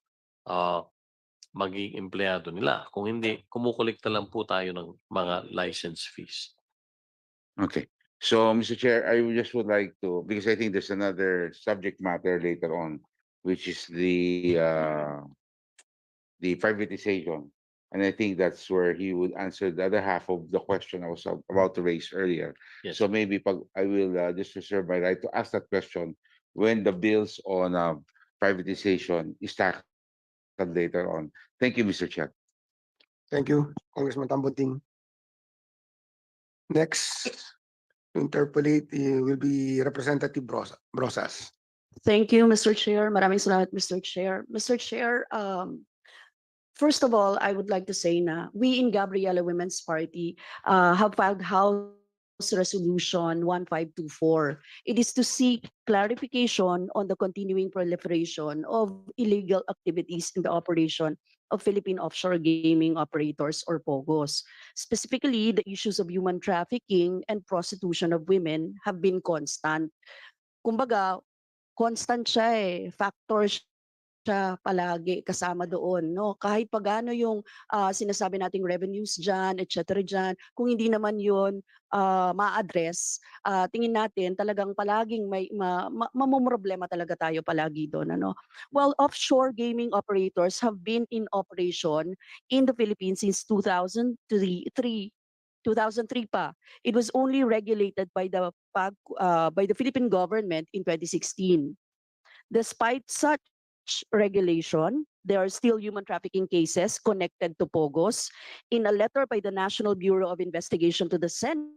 maging empleyado nila. Kung hindi, kumukolekta lang po tayo ng mga license fees. Okay. So, Mr. Chair, I just would like to, because I think there's another subject matter later on, which is the privatization. And I think that's where he would answer the other half of the question I was about to raise earlier. Yes. So maybe I will just reserve my right to ask that question when the bills on privatization is tackled later on. Thank you, Mr. Chair. Thank you, Congressman Tambunting. Next to interpolate will be Representative Brosas. Thank you, Mr. Chair. Maraming salamat, Mr. Chair. Mr. Chair, first of all, I would like to say na we in Gabriela Women's Party have filed House Resolution 1524. It is to seek clarification on the continuing proliferation of illegal activities in the operation of Philippine Offshore Gaming Operators or POGOs. Specifically, the issues of human trafficking and prostitution of women have been constant. Kumbaga, constant siya factor siya palagi kasama doon, no? Kahit pagano yung sinasabi nating revenues dyan, etc. dyan, kung hindi naman yun ma-address, tingin natin talagang palaging may mamumroblema talaga tayo palagi doon, ano? Well, offshore gaming operators have been in operation in the Philippines since 2003 pa. It was only regulated by the Philippine government in 2016. Despite such regulation, there are still human trafficking cases connected to POGOs. In a letter by the National Bureau of Investigation to the Senate,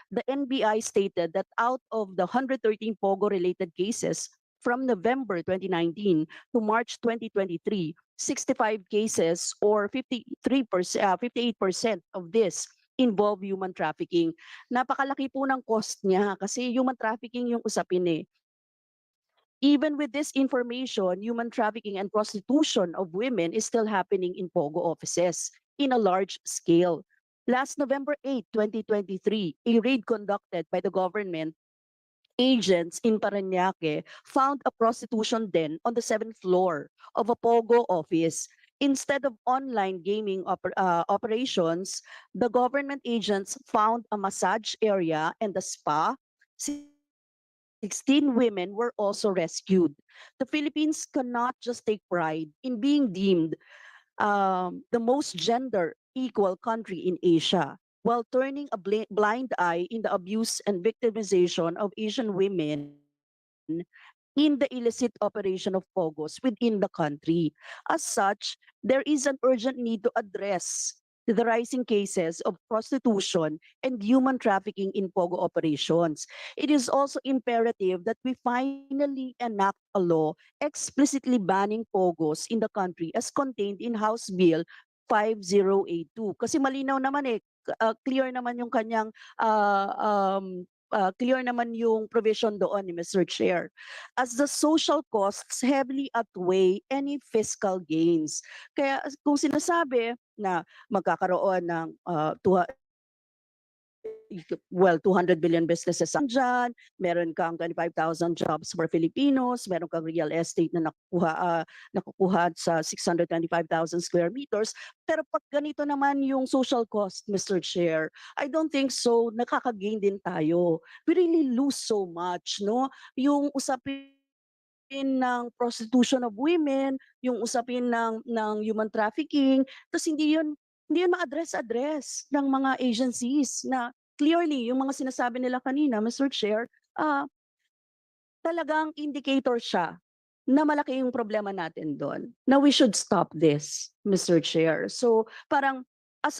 the NBI stated that out of the 113 POGO-related cases from November 2019 to March 2023, 65 cases or 58% of this involve human trafficking. Napakalaki po ng cost niya kasi human trafficking yung usapin . Even with this information, human trafficking and prostitution of women is still happening in POGO offices in a large scale. Last November 8, 2023, a raid conducted by the government agents in Parañaque found a prostitution den on the 7th floor of a POGO office. Instead of online gaming operations, the government agents found a massage area and a spa. 16 women were also rescued. The Philippines cannot just take pride in being deemed the most gender equal country in Asia, while turning a blind eye in the abuse and victimization of Asian women in the illicit operation of POGOs within the country. As such, there is an urgent need to address the rising cases of prostitution and human trafficking in POGO operations. It is also imperative that we finally enact a law explicitly banning POGOs in the country as contained in House Bill 5082. Kasi malinaw naman clear naman yung kanyang clear naman yung provision doon ni Mr. Chair. As the social costs heavily outweigh any fiscal gains. Kaya kung sinasabi na magkakaroon ng well, 200 billion businesses dyan, meron kang 25,000 jobs for Filipinos, meron kang real estate na nakukuha sa 625,000 square meters. Pero pag ganito naman yung social cost, Mr. Chair, I don't think so. Nakaka-gain din tayo. We really lose so much, no? Yung usapin ng prostitution of women, yung usapin ng human trafficking, tapos hindi yun ma-address ng mga agencies na clearly yung mga sinasabi nila kanina, Mr. Chair, talagang indicator siya na malaki yung problema natin doon. Na we should stop this, Mr. Chair. So parang as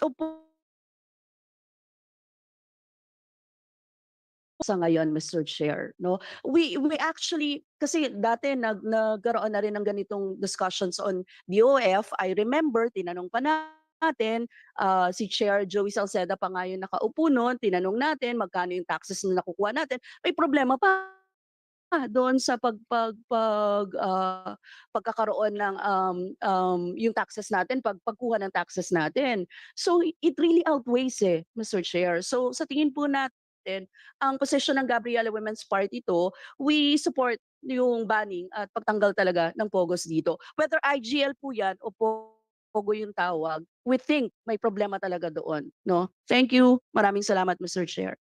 sa ngayon, Mr. Chair, no? We actually, kasi dati nagkaroon na rin ng ganitong discussions on DOF. I remember, tinanong pa natin, si Chair Joey Salceda pa nga yung nakaupo noon, tinanong natin magkano yung taxes na nakukuha natin. May problema pa doon sa pagkakaroon ng yung taxes natin, pagkuha ng taxes natin. So it really outweighs Mr. Chair. So sa tingin po natin, ang position ng Gabriela Women's Party to, we support yung banning at pagtanggal talaga ng POGOs dito. Whether IGL po yan o POGO yung tawag, we think may problema talaga doon. No? Thank you. Maraming salamat, Mr. Chair.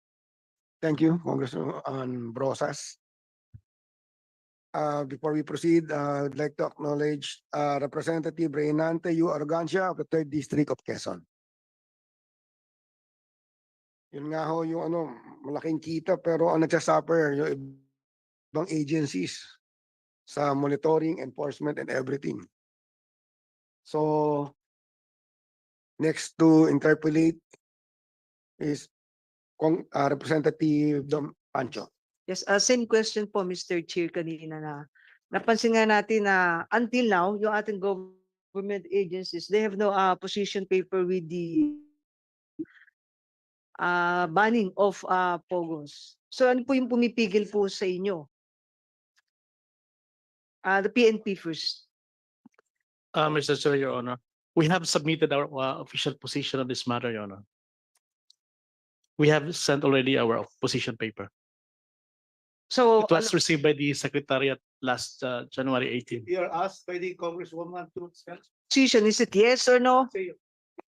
Thank you, Congressman Brosas. Before we proceed, I'd like to acknowledge Representative Reynante U. Argancia of the 3rd District of Quezon. Yun nga ho yung malaking kita pero ang nagsasuffer yung ibang agencies sa monitoring, enforcement, and everything. So, next to interpolate is Representative Dom Pancho. Yes, same question po, Mr. Chair, kanina na napansin nga natin na until now, yung ating government agencies, they have no position paper with the banning of POGOs. So ano po yung pumipigil po sa inyo? The PNP first. Mr. Chair, Your Honor, we have submitted our official position on this matter, Your Honor. We have sent already our position paper. So It was received by the Secretariat last January 18. You're asked by the Congresswoman to position, is it yes or no? say,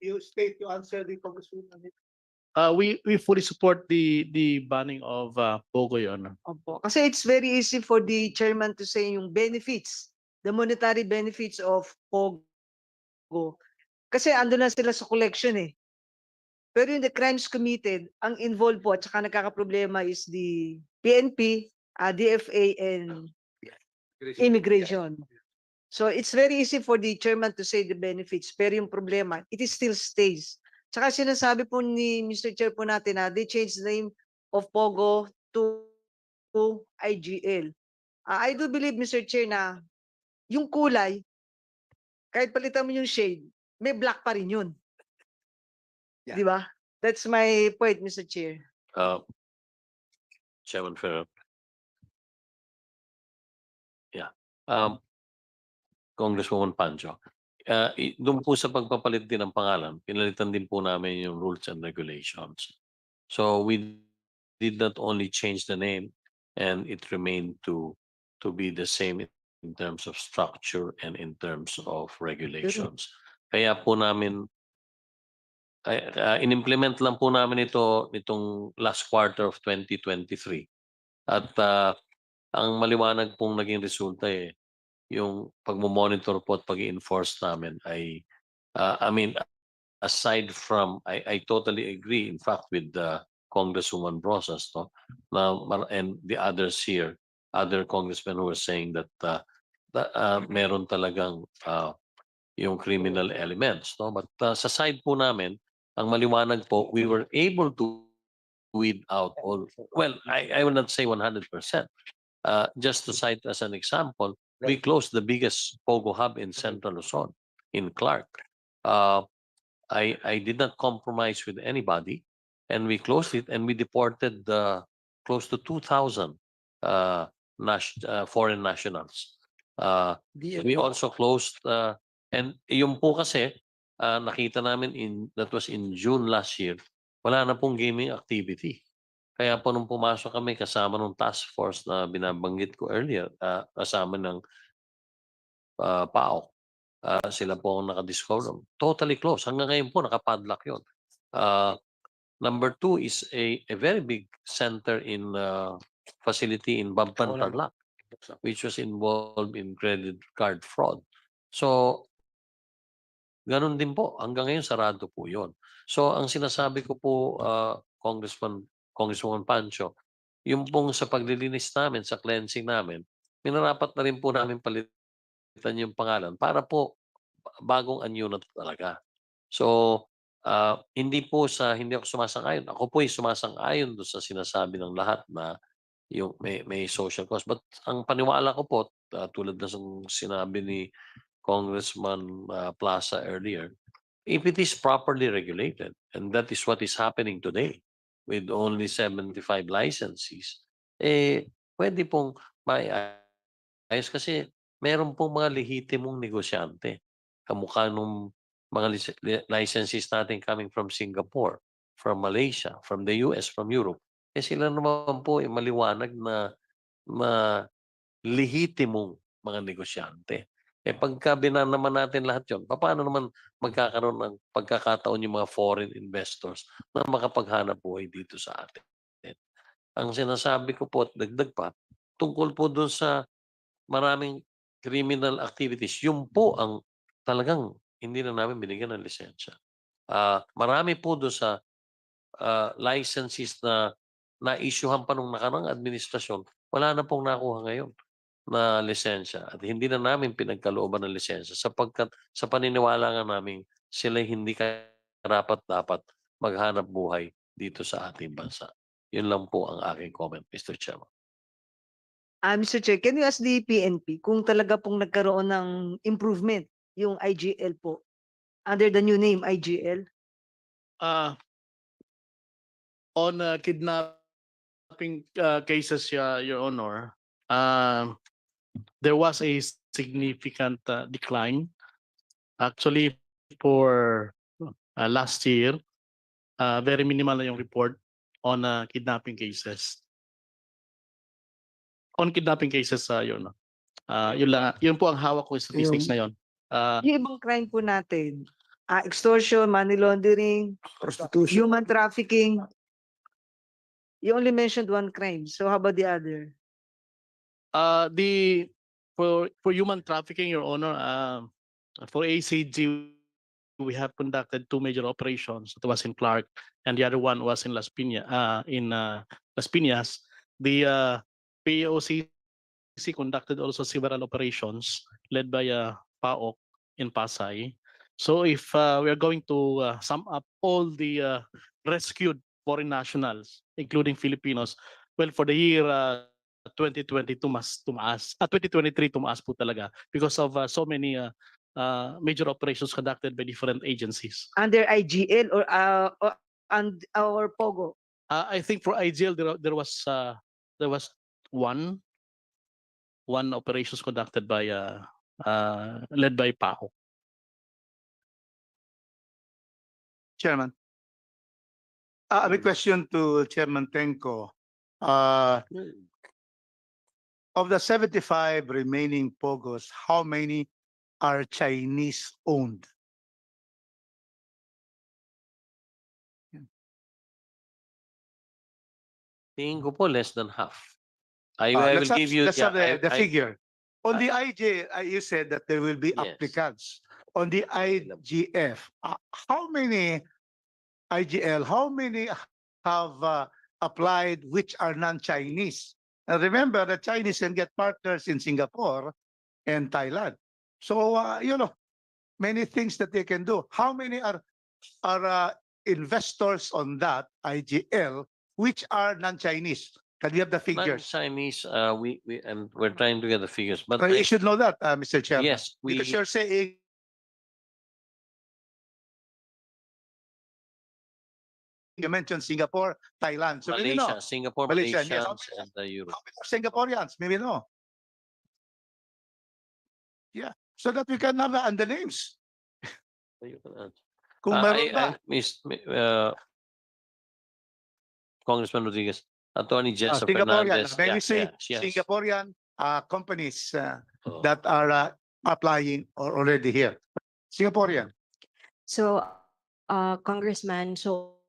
you state to answer the Congresswoman. We fully support the banning of POGO, Your Honor. Opo. Kasi it's very easy for the chairman to say yung benefits, the monetary benefits of POGO. Kasi ando na sila sa collection eh. Pero yung the crimes committed, ang involved po at saka nagkakaproblema is the PNP, DFA, and immigration. So it's very easy for the chairman to say the benefits, pero yung problema, it is still stays. Tsaka sinasabi po ni Mr. Chair po natin na they changed the name of POGO to IGL. I do believe, Mr. Chair, na yung kulay, kahit palitan mo yung shade, may black pa rin yun. Yeah. Di ba? That's my point, Mr. Chair. Chairman Ferrer. Yeah. Congresswoman Pancho. Doon po sa pagpapalit din ng pangalan, pinalitan din po namin yung rules and regulations. So we did not only change the name and it remained to be the same in terms of structure and in terms of regulations. Kaya po namin in-implement lang po namin ito nitong last quarter of 2023. At ang maliwanag pong naging resulta yung pagmo-monitor po at pag-enforce namin ay I mean aside from I totally agree in fact with the Congresswoman Brosas and the others here, other congressmen who were saying that meron talagang yung criminal elements, but sa side po namin ang maliwanag po, we were able to weed out all, well, I will not say 100%. Just to cite as an example, we closed the biggest POGO hub in Central Luzon, in Clark. I did not compromise with anybody, and we closed it, and we deported close to 2,000 foreign nationals. We also closed, and yung po kasi, nakita namin that was in June last year, wala na pong gaming activity. Kaya po nung pumasok kami kasama nung task force na binabanggit ko earlier, kasama ng PAOK, sila po ang nakadiscover. Totally closed. Hanggang ngayon po, nakapadlock yun. Number 2 is a very big center in facility in Bamban, Tarlac, which was involved in credit card fraud. So, ganun din po. Hanggang ngayon, sarado po yun. So, ang sinasabi ko po, Congresswoman Pancho, yung pong sa paglilinis namin, sa cleansing namin, minarapat na rin po namin palitan yung pangalan para po bagong anyo na talaga. So, hindi ako sumasang-ayon. Ako po ay sumasang-ayon doon sa sinasabi ng lahat na yung may social cost. But ang paniwala ko po, tulad ng sinabi ni Congressman Plaza earlier, if it is properly regulated, and that is what is happening today with only 75 licensees, pwede pong ayos kasi meron pong mga lehitimong negosyante. Kamukha nung mga licensees natin coming from Singapore, from Malaysia, from the US, from Europe. Sila naman po maliwanag na lehitimong mga negosyante. Pagka naman natin lahat yun, paano naman magkakaroon ng pagkakataon yung mga foreign investors na makapaghanap buhay dito sa atin? Ang sinasabi ko po at dagdag pa, tungkol po doon sa maraming criminal activities, yun po ang talagang hindi na namin binigyan ng lisensya. Marami po doon sa licenses na na-issuehan pa nung nakarang administrasyon, wala na pong nakuha ngayon na lisensya at hindi na namin pinagkalooban ng lisensya sapagkat sa paniniwala nga namin sila hindi karapat-dapat maghanap buhay dito sa ating bansa. Yun lang po ang aking comment, Mr. Chairman. Mr. Chair, can you ask the PNP kung talaga pong nagkaroon ng improvement yung IGL po under the new name IGL? On kidnapping cases, Your Honor, there was a significant decline. Actually, for last year, very minimal na yung report on kidnapping cases. On kidnapping cases, Your Honor. Yun po ang hawak ko statistics ngayon. Yung ibang crime po natin, extortion, money laundering, Prostitution. human trafficking. You only mentioned one crime. So how about the other? For human trafficking, Your Honor, for ACG, we have conducted 2 major operations. It was in Clark, and the other one was in Las Piñas. The POCC conducted also several operations led by PAOK in Pasay. So if we are going to sum up all the rescued foreign nationals, including Filipinos, well, for the year 2022 tumaas. 2023 tumaas po talaga because of so many major operations conducted by different agencies. Under IGL or POGO? I think for IGL there was one operations conducted by led by PAO. Chairman. I have a question to Chairman Tenko. Of the 75 remaining POGOs, how many are Chinese owned? Tingin ko po less than half. I will give you let's have the I- figure. On the IJ, you said that there will be Yes. applicants. On the IGF, how many IGL, how many have applied which are non-Chinese? Now remember, the Chinese can get partners in Singapore and Thailand. So, many things that they can do. How many are investors on that IGL which are non-Chinese? Can we have the figures? non-Chinese, we're trying to get the figures, but You should know that, Mr. Chairman. yes, Because you're saying you mentioned Singapore, Thailand. So maybe Malaysia, no. Singapore, Malaysia, Malaysians, yes. and Europe. How many are Singaporeans? Maybe no. Yeah. So that we can have the names. So you can answer. Kung meron ba? Congressman Rodriguez. Attorney Jessa Singaporean, Fernandez. may we say yes. Singaporean companies Oh. that are applying or already here. Singaporean. So, Congressman, so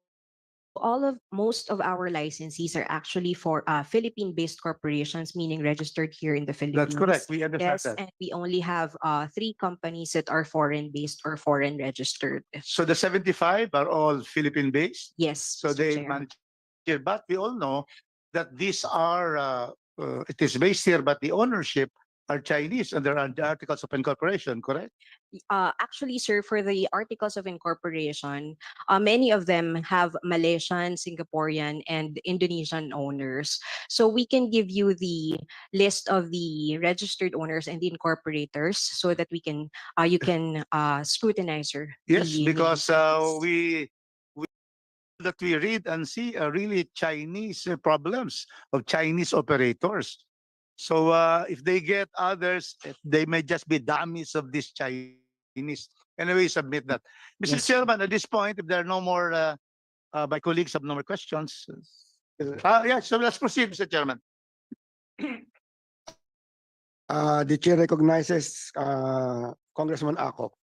most of our licensees are actually for Philippine-based corporations, meaning registered here in the Philippines. That's correct. We understand Yes, that. and we only have 3 companies that are foreign-based or foreign registered. So the 75 are all Philippine-based. Yes. So Mr. they Chair. manage here, but we all know that these are it is based here, but the ownership are Chinese and there are the articles of incorporation, correct? Actually, sir, for the articles of incorporation, many of them have Malaysian, Singaporean, and Indonesian owners. So we can give you the list of the registered owners and the incorporators so that you can scrutinize, sir. Yes, the because names. we that we read and see are really Chinese problems of Chinese operators. So if they get others, they may just be dummies of this Chinese. Anyway, submit that. Mr. Yes. Chairman, at this point, if there are no more, my colleagues have no more questions. Yeah, so let's proceed, Mr. Chairman. The chair recognizes Congressman Ako.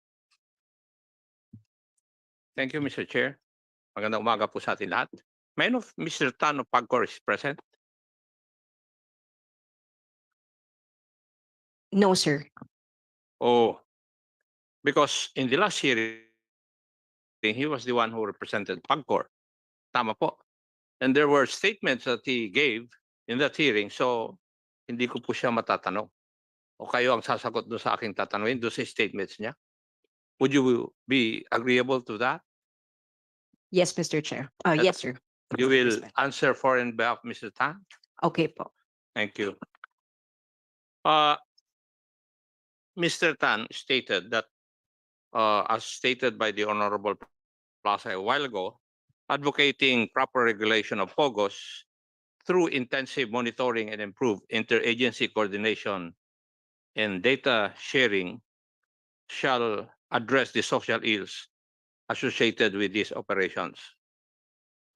Thank you, Mr. Chair. Magandang umaga po sa atin lahat. May I know if Mr. Tan of PAGCOR is present? No, sir. Oh, because in the last hearing, he was the one who represented PAGCOR. Tama po. And there were statements that he gave in that hearing, so hindi ko po siya matatanong. O kayo ang sasagot doon sa aking tatanungin, doon sa statements niya. Would you be agreeable to that? Yes, Mr. Chair. Yes, sir. You will answer for and behalf of Mr. Tan? Okay po. Thank you. Mr. Tan stated that, as stated by the Honorable Plaza a while ago, advocating proper regulation of POGOs through intensive monitoring and improved interagency coordination and data sharing shall address the social ills associated with these operations.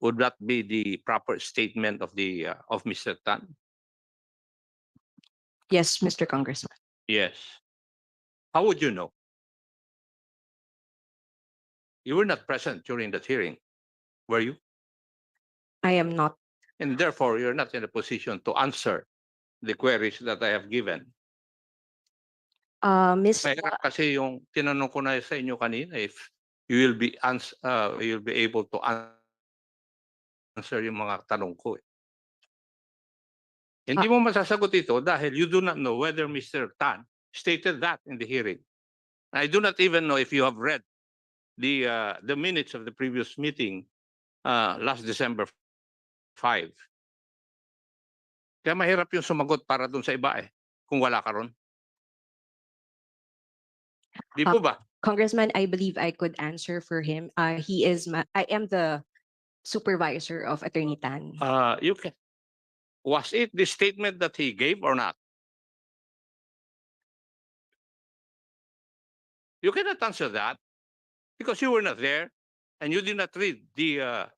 Would that be the proper statement of Mr. Tan? Yes, Mr. Congressman. Yes. How would you know? You were not present during that hearing, were you? I am not. And therefore, you're not in a position to answer the queries that I have given. Miss, Mahirap kasi yung tinanong ko na sa inyo kanina, if you will be able to answer yung mga tanong ko. Hindi mo masasagot ito dahil you do not know whether Mr. Tan stated that in the hearing. I do not even know if you have read the minutes of the previous meeting last December 5. Kaya mahirap yung sumagot para dun sa iba kung wala ka ron. Di po ba? Congressman, I believe I could answer for him. I am the supervisor of Attorney Tan. You can. Was it the statement that he gave or not? You cannot answer that because you were not there and you did not read the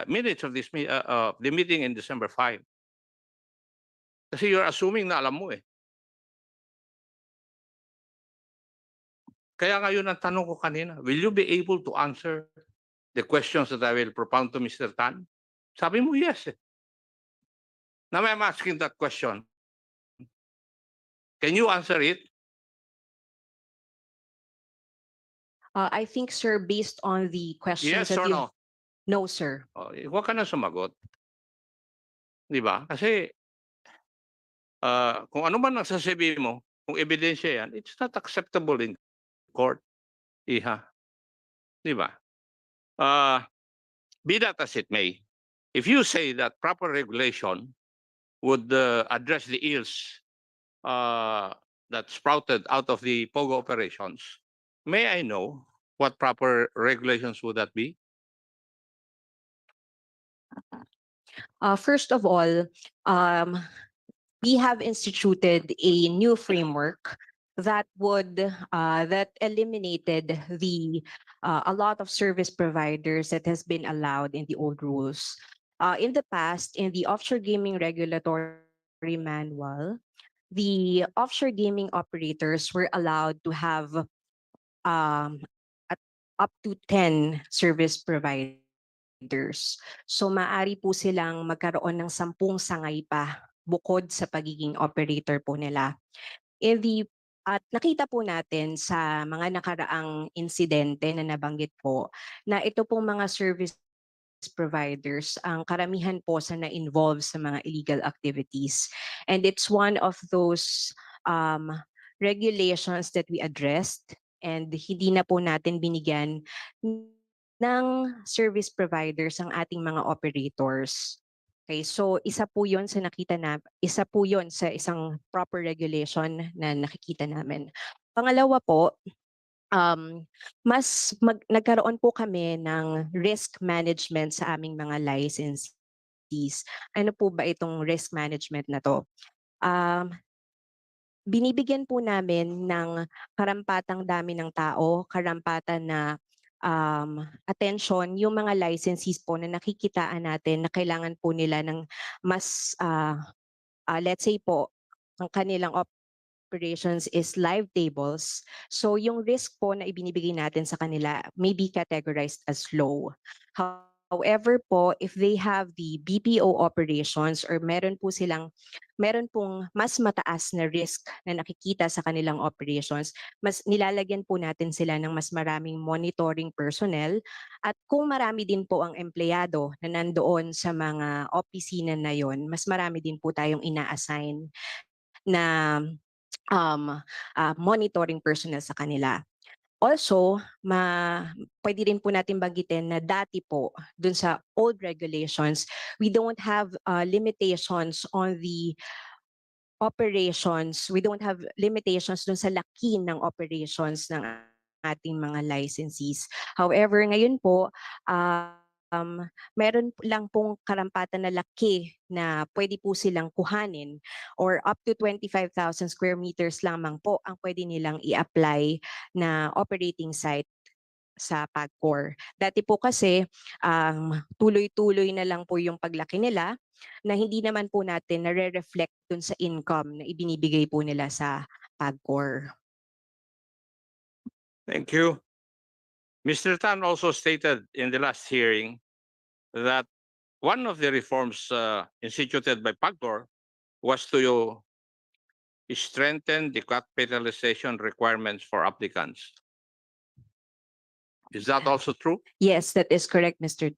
minutes of the meeting in December 5. Kasi you're assuming na alam mo Kaya ngayon ang tanong ko kanina, will you be able to answer the questions that I will propound to Mr. Tan? Sabi mo yes. Now I'm asking that question. Can you answer it? I think, sir, based on the questions Yes or no? No, sir. Huwag ka na sumagot. Di ba? Kasi kung ano man ang sasabihin mo, kung ebidensya yan, it's not acceptable in court. Iha. Di ba? Be that as it may, if you say that proper regulation would address the ills that sprouted out of the POGO operations, may I know what proper regulations would that be? First of all, we have instituted a new framework that eliminated a lot of service providers that has been allowed in the old rules. In the past, in the offshore gaming regulatory manual, the offshore gaming operators were allowed to have at up to 10 service providers. So maaari po silang magkaroon ng 10 sangay pa bukod sa pagiging operator po nila. At nakita po natin sa mga nakaraang insidente na nabanggit po na ito pong mga service providers ang karamihan po sa na-involve sa mga illegal activities. And it's one of those regulations that we addressed and hindi na po natin binigyan ng service providers ang ating mga operators. Okay, so isa po 'yon sa isa po 'yon sa isang proper regulation na nakikita namin. Pangalawa po, nagkaroon po kami ng risk management sa aming mga licensees. Ano po ba itong risk management na 'to? Binibigyan po namin ng karampatang dami ng tao, karampatan na attention yung mga licensees po na nakikitaan natin na kailangan po nila ng mas, let's say po, ang kanilang operations is live tables. So yung risk po na ibinibigay natin sa kanila may be categorized as low. However po, if they have the BPO operations or meron pong mas mataas na risk na nakikita sa kanilang operations, mas nilalagyan po natin sila ng mas maraming monitoring personnel at kung marami din po ang empleyado na nandoon sa mga opisina na yon, mas marami din po tayong ina-assign na monitoring personnel sa kanila. Also, pwede rin po natin banggitin na dati po, dun sa old regulations, we don't have limitations on the operations. We don't have limitations dun sa laki ng operations ng ating mga licensees. However, ngayon po, meron lang pong karampatan na laki na pwede po silang kuhanin or up to 25,000 square meters lamang po ang pwede nilang i-apply na operating site sa PAGCOR. Dati po kasi tuloy-tuloy na lang po yung paglaki nila na hindi naman po natin nare-reflect dun sa income na ibinibigay po nila sa PAGCOR. Thank you. Mr. Tan also stated in the last hearing that one of the reforms instituted by PAGCOR was to strengthen the capitalization requirements for applicants. Is that also true? Yes, that is correct, Mr.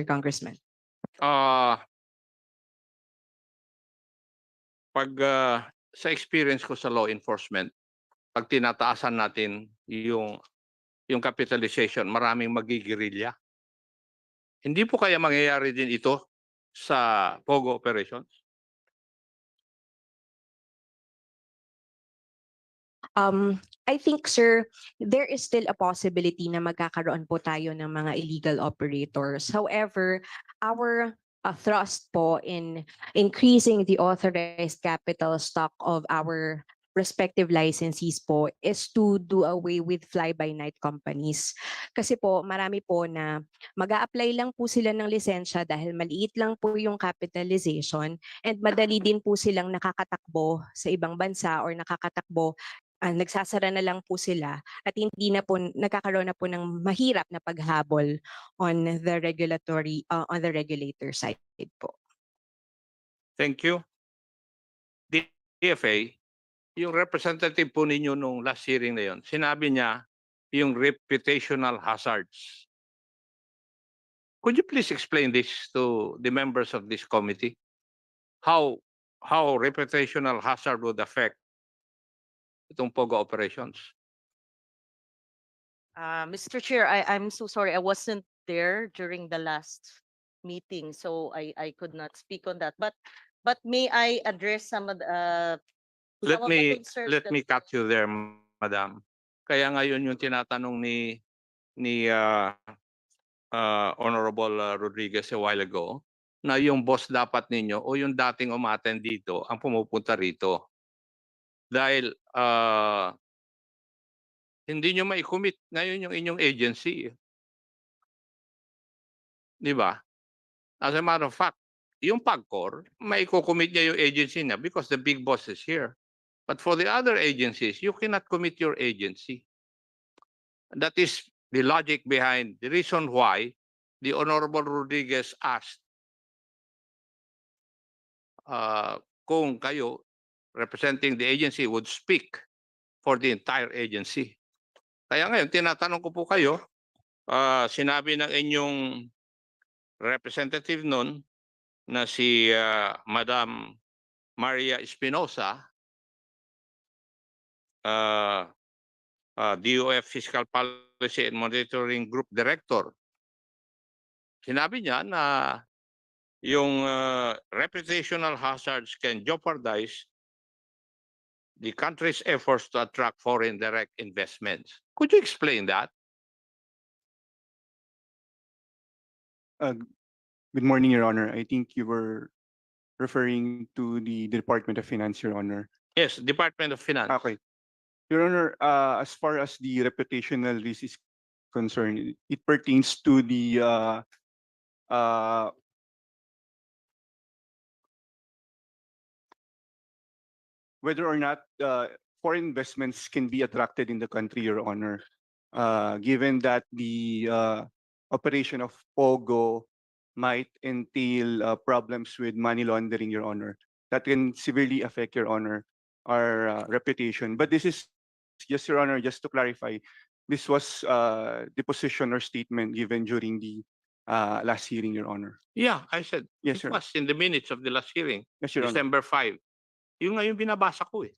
Congressman. Sa experience ko sa law enforcement, pag tinataasan natin yung capitalization, maraming magigirilya. Hindi po kaya mangyayari din ito sa POGO operations? I think, sir, there is still a possibility na magkakaroon po tayo ng mga illegal operators. However, our thrust po in increasing the authorized capital stock of our respective licensees po is to do away with fly-by-night companies. Kasi po, marami po na mag-a-apply lang po sila ng lisensya dahil maliit lang po yung capitalization and madali din po silang nakakatakbo sa ibang bansa or nagsasara na lang po sila at hindi na po nagkakaroon na po ng mahirap na paghabol on the regulator side po. Thank you. DFA, yung representative po ninyo nung last hearing na yon, sinabi niya yung reputational hazards. Could you please explain this to the members of this committee? How reputational hazard would affect itong POGO operations? Mr. Chair, I'm so sorry. I wasn't there during the last meeting, so I could not speak on that. But may I address some of the Let some of the me concerns let that- me cut you there, madam. Kaya ngayon yung tinatanong ni Honorable Rodriguez a while ago na yung boss dapat ninyo o yung dating umattend dito ang pumupunta rito. Dahil hindi nyo mai-commit ngayon yung inyong agency. Di ba? As a matter of fact, yung PAGCOR, may commit niya yung agency niya because the big boss is here. But for the other agencies, you cannot commit your agency. That is the logic behind the reason why the Honorable Rodriguez asked kung kayo, representing the agency, would speak for the entire agency. Kaya ngayon, tinatanong ko po kayo, sinabi ng inyong representative nun na si Madam Maria Espinosa, DOF Fiscal Policy and Monitoring Group Director. Sinabi niya na yung reputational hazards can jeopardize the country's efforts to attract foreign direct investments. Could you explain that? Good morning, Your Honor. I think you were referring to the Department of Finance, Your Honor. Yes, Department of Finance. Okay. Your Honor, as far as the reputational risk is concerned, it pertains to the whether or not foreign investments can be attracted in the country, Your Honor, given that the operation of POGO might entail problems with money laundering, Your Honor. That can severely affect, Your Honor, our reputation. But this is just, Your Honor, just to clarify, this was the position or statement given during the last hearing, Your Honor. Yeah, I said, Yes, it sir. was in the minutes of the last hearing, Yes, Your Honor. December 5. Yung ngayon binabasa ko eh.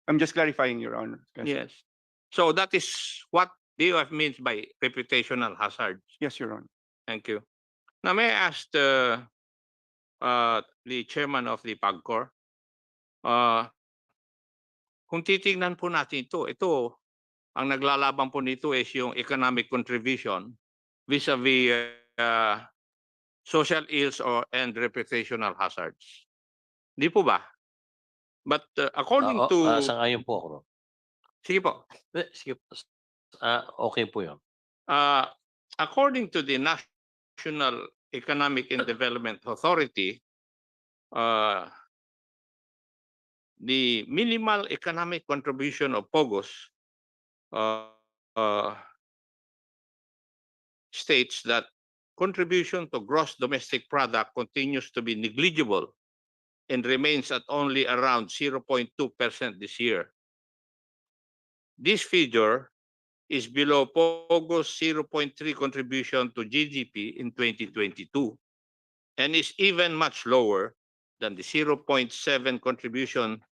I'm just clarifying, Your Honor. Yes. So that is what DOF means by reputational hazards. Yes, Your Honor. Thank you. Now may I ask the chairman of the PAGCOR, kung titingnan po natin ito, ang naglalaban po nito is yung economic contribution vis-a-vis social ills and reputational hazards. Di po ba? But according to... Sangayon po ako. Sige po. Sige po. Okay po yun. According to the National Economic and Development Authority, the minimal economic contribution of POGOs states that contribution to gross domestic product continues to be negligible and remains at only around 0.2% this year. This figure is below POGO's 0.3 contribution to GDP in 2022 and is even much lower than the 0.7 contribution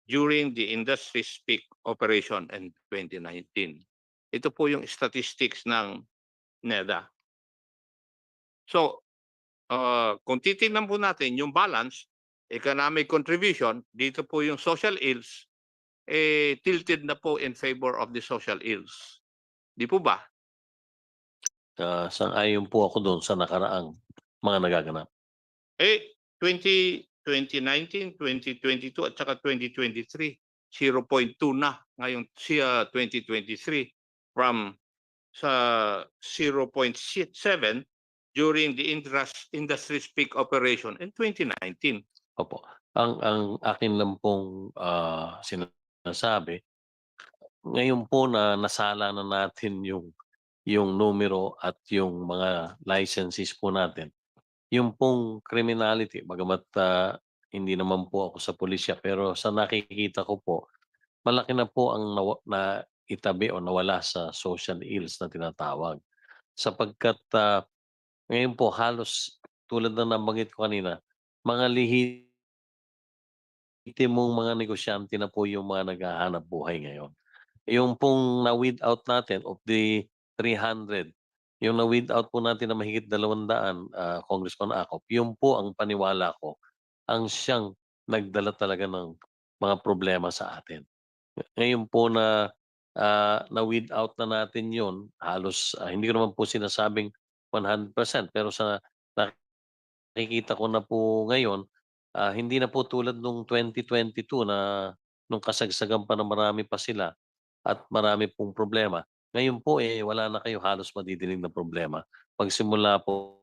during the industry's peak operation in 2019. Ito po yung statistics ng NEDA. So, kung titingnan po natin yung balance, economic contribution, dito po yung social ills, tilted na po in favor of the social ills. Di po ba? Sang-ayon po ako doon sa nakaraang mga nagaganap. 2019, 2022 at saka 2023, 0.2 na ngayong 2023 from sa 0.7 during the industry's peak operation in 2019. Opo. Ang akin lang pong sinasabi, ngayon po na nasala na natin yung numero at yung mga licenses po natin. Yung pong criminality, bagamat hindi naman po ako sa pulisya, pero sa nakikita ko po, malaki na po ang naitabi o nawala sa social ills na tinatawag. Sapagkat ngayon po halos tulad na nabanggit ko kanina, mga lehitimong mga negosyante na po yung mga naghahanap buhay ngayon. Yung pong na-weed out natin of the 300, yung na-weed out po natin na mahigit 200, Congressman Acop, yun po ang paniwala ko, ang siyang nagdala talaga ng mga problema sa atin. Ngayon po na na-weed out na natin yun, halos hindi ko naman po sinasabing 100%, pero sa nakikita ko na po ngayon, hindi na po tulad nung 2022 na nung kasagsagan pa na marami pa sila at marami pong problema. Ngayon po wala na kayo halos madidinig na problema. Pagsimula po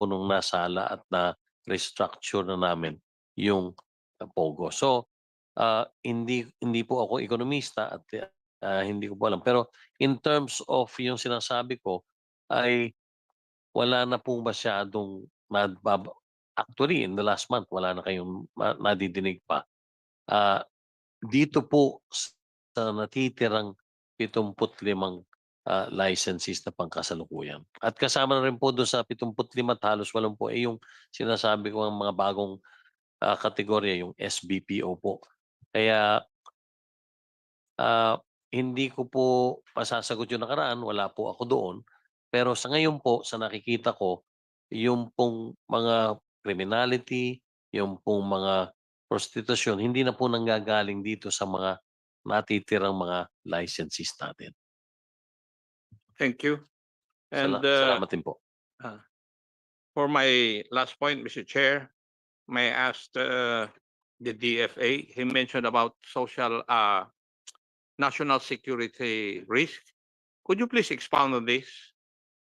nung nasala at na restructure na namin yung POGO. So hindi po ako ekonomista at hindi ko po alam. Pero in terms of yung sinasabi ko ay wala na po masyadong actually in the last month wala na kayong nadidinig pa. Dito po sa natitirang 75 licenses na pangkasalukuyan. At kasama na rin po doon sa 75 at halos 80 yung sinasabi ko ang mga bagong kategorya, yung SBPO po. Kaya hindi ko po masasagot yung nakaraan, wala po ako doon. Pero sa ngayon po, sa nakikita ko, yung pong mga criminality, yung pong mga prostitusyon, hindi na po nanggagaling dito sa mga natitirang mga licenses natin. Thank you. And Salamat din po. for my last point, Mr. Chair, may I ask the DFA, he mentioned about national security risk. Could you please expound on this?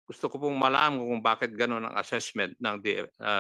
Gusto ko pong malaman kung bakit ganun ang assessment ng